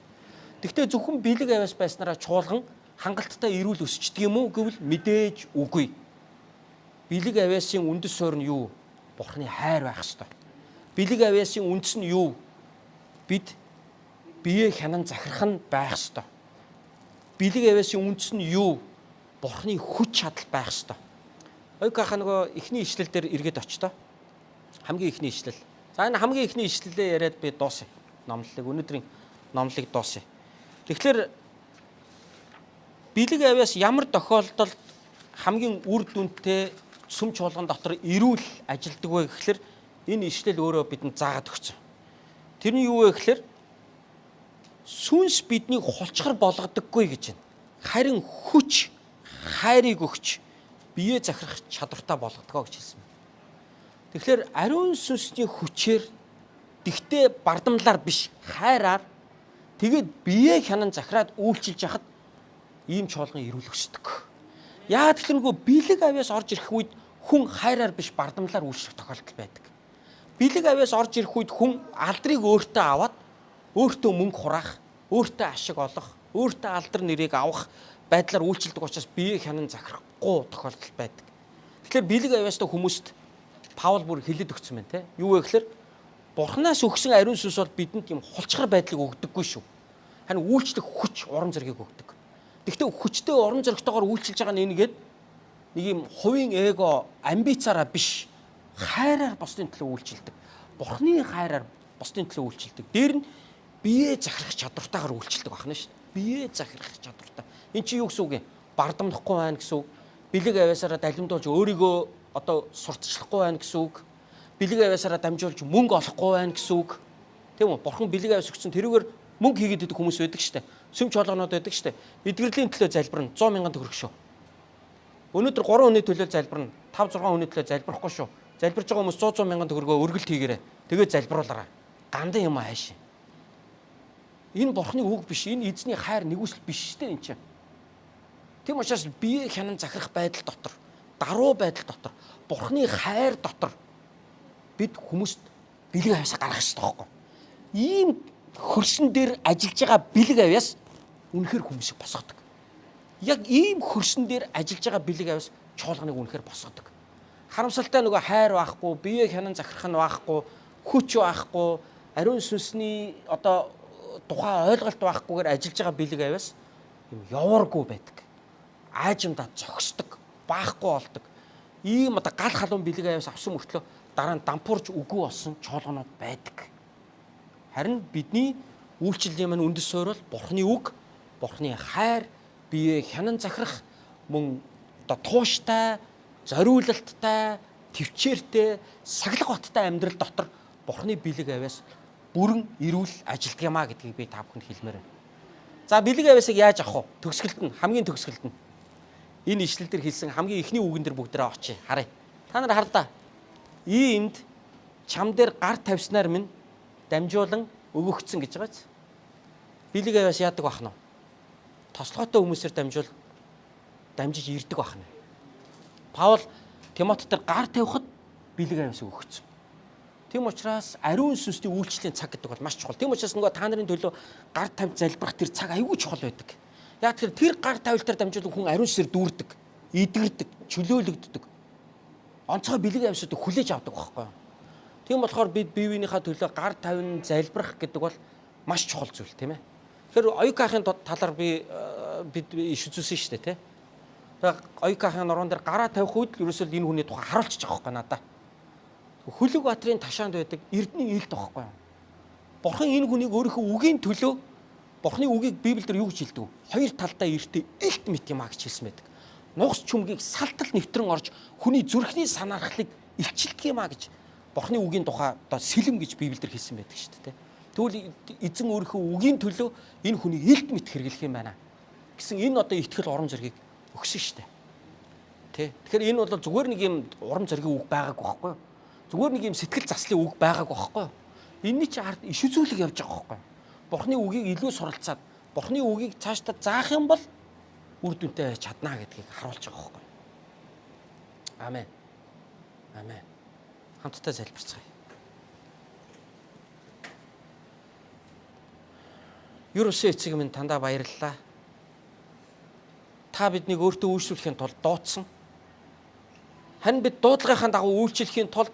Гэхдээ зөвхөн бэлэг авиас байснараа чуулган хангалттай эрүүл өсчдөг юм уу гэвэл мэдээж үгүй. Бэлэг авиасын үндэс суурь нь юу? Бурхны хайр байх ёстой. Бэлэг авиасын үндэс нь юу? Бид бие хянан захирах нь байх ёстой. Бэлэг авиасын үндэс нь юу? Бурхны хүч чадал байх ёстой. Ойгийнхаа нөгөө эхний ишлэл дээр эргээд очтоо. Хамгийн эхний ишлэл. За энэ хамгийн эхний ишлэлээ яриад би дуусъя. Номлолыг өнөөдрийн номлолыг дуусъя. Тэгэхээр бэлэг авиас ямар тохиолдолд хамгийн үр дүнтэй сүм чуулган дотор эрүүл ажилдаг вэ гэхэлэр энэ ишлэл өөрөө бидэнд заагаад өгсөн. Тэрний юу вэ гэхэлэр сүнс биднийг хулчгар болгодоггүй гэж байна. Харин хүч, хайрыг өгч бие захирах чадвартай болгодгоо гэж хэлсэн. Тэгэхээр ариун сүнсний хүчээр тэгтээ бардамлаар биш, хайраар тэгээд бие хянан захираад үйлчилж яхад ийм чуулган эрүүл өсдөг. Яагаад гэвэл нөгөө бэлэг авиас орж ирэх үед хүн хайраар биш бардамлаар үйлчлэх тохиолдол байдаг. Бэлэг авиас орж ирэх үед хүн алдрыг өөртөө аваад өөртөө мөнгө хураах, өөртөө ашиг олох, өөртөө алдар нэрийг авах байдлаар үйлчилдэг учраас бие хянан захирахгүй тохиолдол байдаг. Тэгэхээр бэлэг авиастай хүмүүст Паул бүр хэлээд өгсөн байна те. Юу вэ гэхээр Бурханаас өгсөн ариун сүнс бол бидэнд юм хулчгар байдлыг өгдөггүй шүү. Харин үйлчлэх хүч, урам зориг өгдөг. Гэхдээ хүчтэй урам зоригтойгоор үйлчилж байгаа нэгээд нэг юм хувийн эго, амбицаараа биш, хайраар бусдын төлөө үйлчилдэг. Бурхны хайраар бусдын төлөө үйлчилдэг. Дээр нь бие захирах чадвартайгаар үйлчилдэг байна шүү дээ. Бие захирах чадвартай. Энд чи юу гэсэн үг юм? Бардамлахгүй байна гэсэн үг. Бэлэг авиасаараа далимдуулж өөрийгөө одоо сурталчлахгүй байна гэсэн үг. Бэлэг авиасаараа дамжуулж мөнгө олохгүй байна гэсэн үг. Тийм үү? Бурхан бэлэг авиас өгсөн тэрүүгээр мөнгө хийгээд идэх хүмүүс байдаг шүү дээ. Сүм чуулганууд байдаг шүү дээ. Эдгэрлийн төлөө залбирна 100 мянган төгрөг шүү. Өнөөдөр 3 хүний төлөө залбирна 5 6 хүний төлөө залбирахгүй шүү. Залбирж байгаа хүмүүс 100 мянган төгрөгөө өргөлт хийгээрэй. Тэгээд залбируулаарай. Гандан юм ааш. Энэ Бурханы үг биш. Энэ эзний хайр нэгүсэл биш шүү дээ энэ чинь. Тийм учраас бие хянан захирах байдал дотор, даруй байдал дотор, Бурханы хайр дотор бид хүмүүст бэлэг авиас гаргах хэрэгтэй байхгүй. Ийм хөрсөн дээр ажиллаж байгаа бэлэг авиас үнэхээр хүмүүсийг босгодог. Яг ийм хөрсөн дээр ажиллаж байгаа бэлэг авиас чуулганыг үнэхээр босгодог. Харамсалтай нөгөө хайр байхгүй, бие хянан захирах нь байхгүй, хүч байхгүй, ариун сүнсний одоо тухай ойлголт байхгүйгээр ажиллаж байгаа бэлэг авиас юм явааргүй байдаг. Аажимдаа зогсдог, баахгүй болдог. Ийм одоо гал халуун бэлэг авиас авсан мөртлөө дараа нь дампуурж үгүй болсон чуулганууд байдаг. Харин бидний үйлчлэлийн маань үндэс суурь бол Бурхны үг, Бурхны хайр, биеэ хянан захирах, мөн одоо тууштай, зориулалттай, төвчээртэй, саглах баттай амьдрал дотор Бурхны бэлэг авиас бүрэн эрүүл ажилдаг юмаа гэдгийг би та бүхэнд хэлмээр байна. За бэлэг авиасыг яаж авах вэ? Төгсгөлт нь, хамгийн төгсгөлт нь. Энэ ишлэл дээр хэлсэн хамгийн эхний үгэн дээр бүгдээрээ очие. Харъя. Та нар хардаа. Иймд чам дээр гар тавьснаар минь дамжуулан өгөгдсөн гэж байгаач. Бэлэг авиас яадаг бахна вэ? Тослоготой хүмүүсээр дамжиж ирдэг бахна. Паул Тимотед дээр гар тавихад бэлэг авиас өгөгдсөн. Тийм учраас ариун сүнсний үйлчлэлийн цаг гэдэг бол маш чухал. Тийм учраас нөгөө та нарын төлөө гар тавьж залбирах тэр цаг аюул чухал байдаг. Яг тэр гар тавилтаар дамжуулан хүн ариун сүнсээр дүүрдэг, идэгэрдэг, чөлөөлөгддөг. Онцгой бэлэг авиасуудыг хүлээж авдаг байхгүй юу? Тийм болохоор бид бие биенийхээ төлөө гар тавин залбирах гэдэг бол маш чухал зүйл тийм ээ. Тэгэхээр оюукахын талаар бид иш үзүүлсэн шүү дээ тийм. Оюукахын нуруунд дээр гараа тавих үед ерөөсөө энэ хүний тухай харуулчих жоохгүй надаа. Хүлэг баатрын ташаанд байдаг эрдний илт байхгүй юу? Бурхан энэ хүнийг өөрийнхөө үгийн төлөө Бурханы үгийг Библиэлд юу гэж хэлдэг вэ? Хоёр талдаа эртээ илт мэт юм а гэж хэлсэн байдаг. Нугас чүмгийг салтал нэвтрэн орж хүний зүрхний санаархлыг илчилдэг юм а гэж Бурханы үгийн тухай одоо сэлэм гэж Библиэлд хэлсэн байдаг шүү дээ. Тэгвэл эзэн өөрийнхөө үгийн төлөө энэ хүнийг илт мэт хэрэглэх юм байна гэсэн энэ одоо итгэл урам зориг өгсөн шүү дээ. Тэ. Тэгэхээр энэ бол зүгээр нэг юм урам зоригийн үг байгаагүй байхгүй юу? Зүгээр нэг юм сэтгэл заслын үг байгаагүй байхгүй юу? Энийний чи ард иш үзүүлэг явж байгаа байхгүй юу? Бурхны үгийг илүү суралцаад, Бурхны үгийг цаашдаа заах юм бол үр дүнтэй байж чадна гэдгийг харуулж байгаа байхгүй юу? Амен. Амен. Хамтдаа залбирцгаая. Ерөөсөө эцэг минь тандаа баярлалаа. Та биднийг өөртөө үйлчлүүлэхийн тулд дуудсан. Харин бид дуудлагынхаа дагуу үйлчлэхийн тулд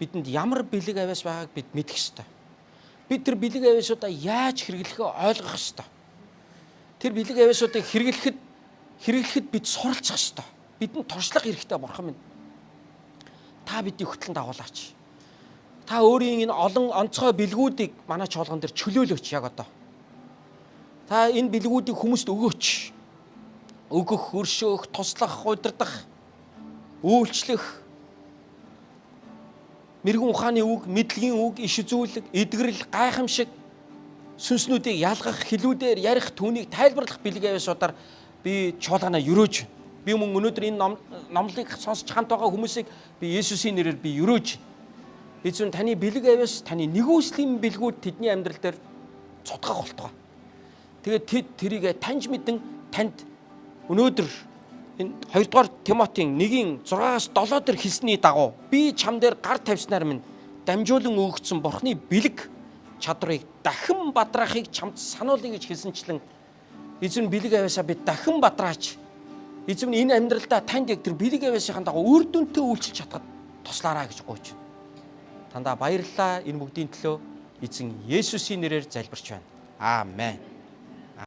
бидэнд ямар бэлэг авиас байгааг бид мэдэх ёстой. Бид тэр бэлэг авиасуудаа яаж хэрэглэхээ ойлгох ёстой. Тэр бэлэг авиасуудыг хэрэглэхэд бид суралцах ёстой. Бидэнд туршлага хэрэгтэй бурхан минь. Та бидний хөтлөн дагуулаач. Та өөрийн энэ олон онцгой бэлгүүдийг манай чуулган дээр чөлөөлөөч яг одоо. Та энэ бэлгүүдийг хүмүүст өгөөч. Өгөх, өршөөх, туслах, удирдах, үйлчлэх, мэрэгэн ухааны үг, мэдлэгийн үг, иш үзүүлэг, эдгэрэл, гайхамшиг, сүнснүүдийг ялгах, хэлүүдээр ярих, түүнийг тайлбарлах бэлэг авиасуудаар би чуулганаа өрөөж. Би мөн өнөөдөр энэ номлыг сонсож хамт байгаа хүмүүсийг би Есүсийн нэрээр би өрөөж. Эзэн таны бэлэг авиас, таны нэгүслийн бэлгүүд тэдний амьдрал дээр цутгах болтугай. Тэгээд тэд тэрийг таньж мэдэн танд өнөөдөр энэ 2 дугаар Тимотийн 1:6-7 дээр хэлсний дагуу би чам дээр гар тавьснаар минь дамжуулан өгөгдсөн Бурхны бэлэг чадрыг дахин бадраахыг чамд сануулъя гэж хэлсэнчлэн эзэн бэлэг авиасаа бид дахин бадраач. Эзэн энэ амьдралдаа танд яг тэр бэлэг авиасынхаа дагуу үр дүнтэй үйлчилж чадхад туслаарай гэж гуйж. Тандаа баярлалаа. Энэ бүгдийн төлөө эзэн Есүсийн нэрээр залбирч байна. Аамен.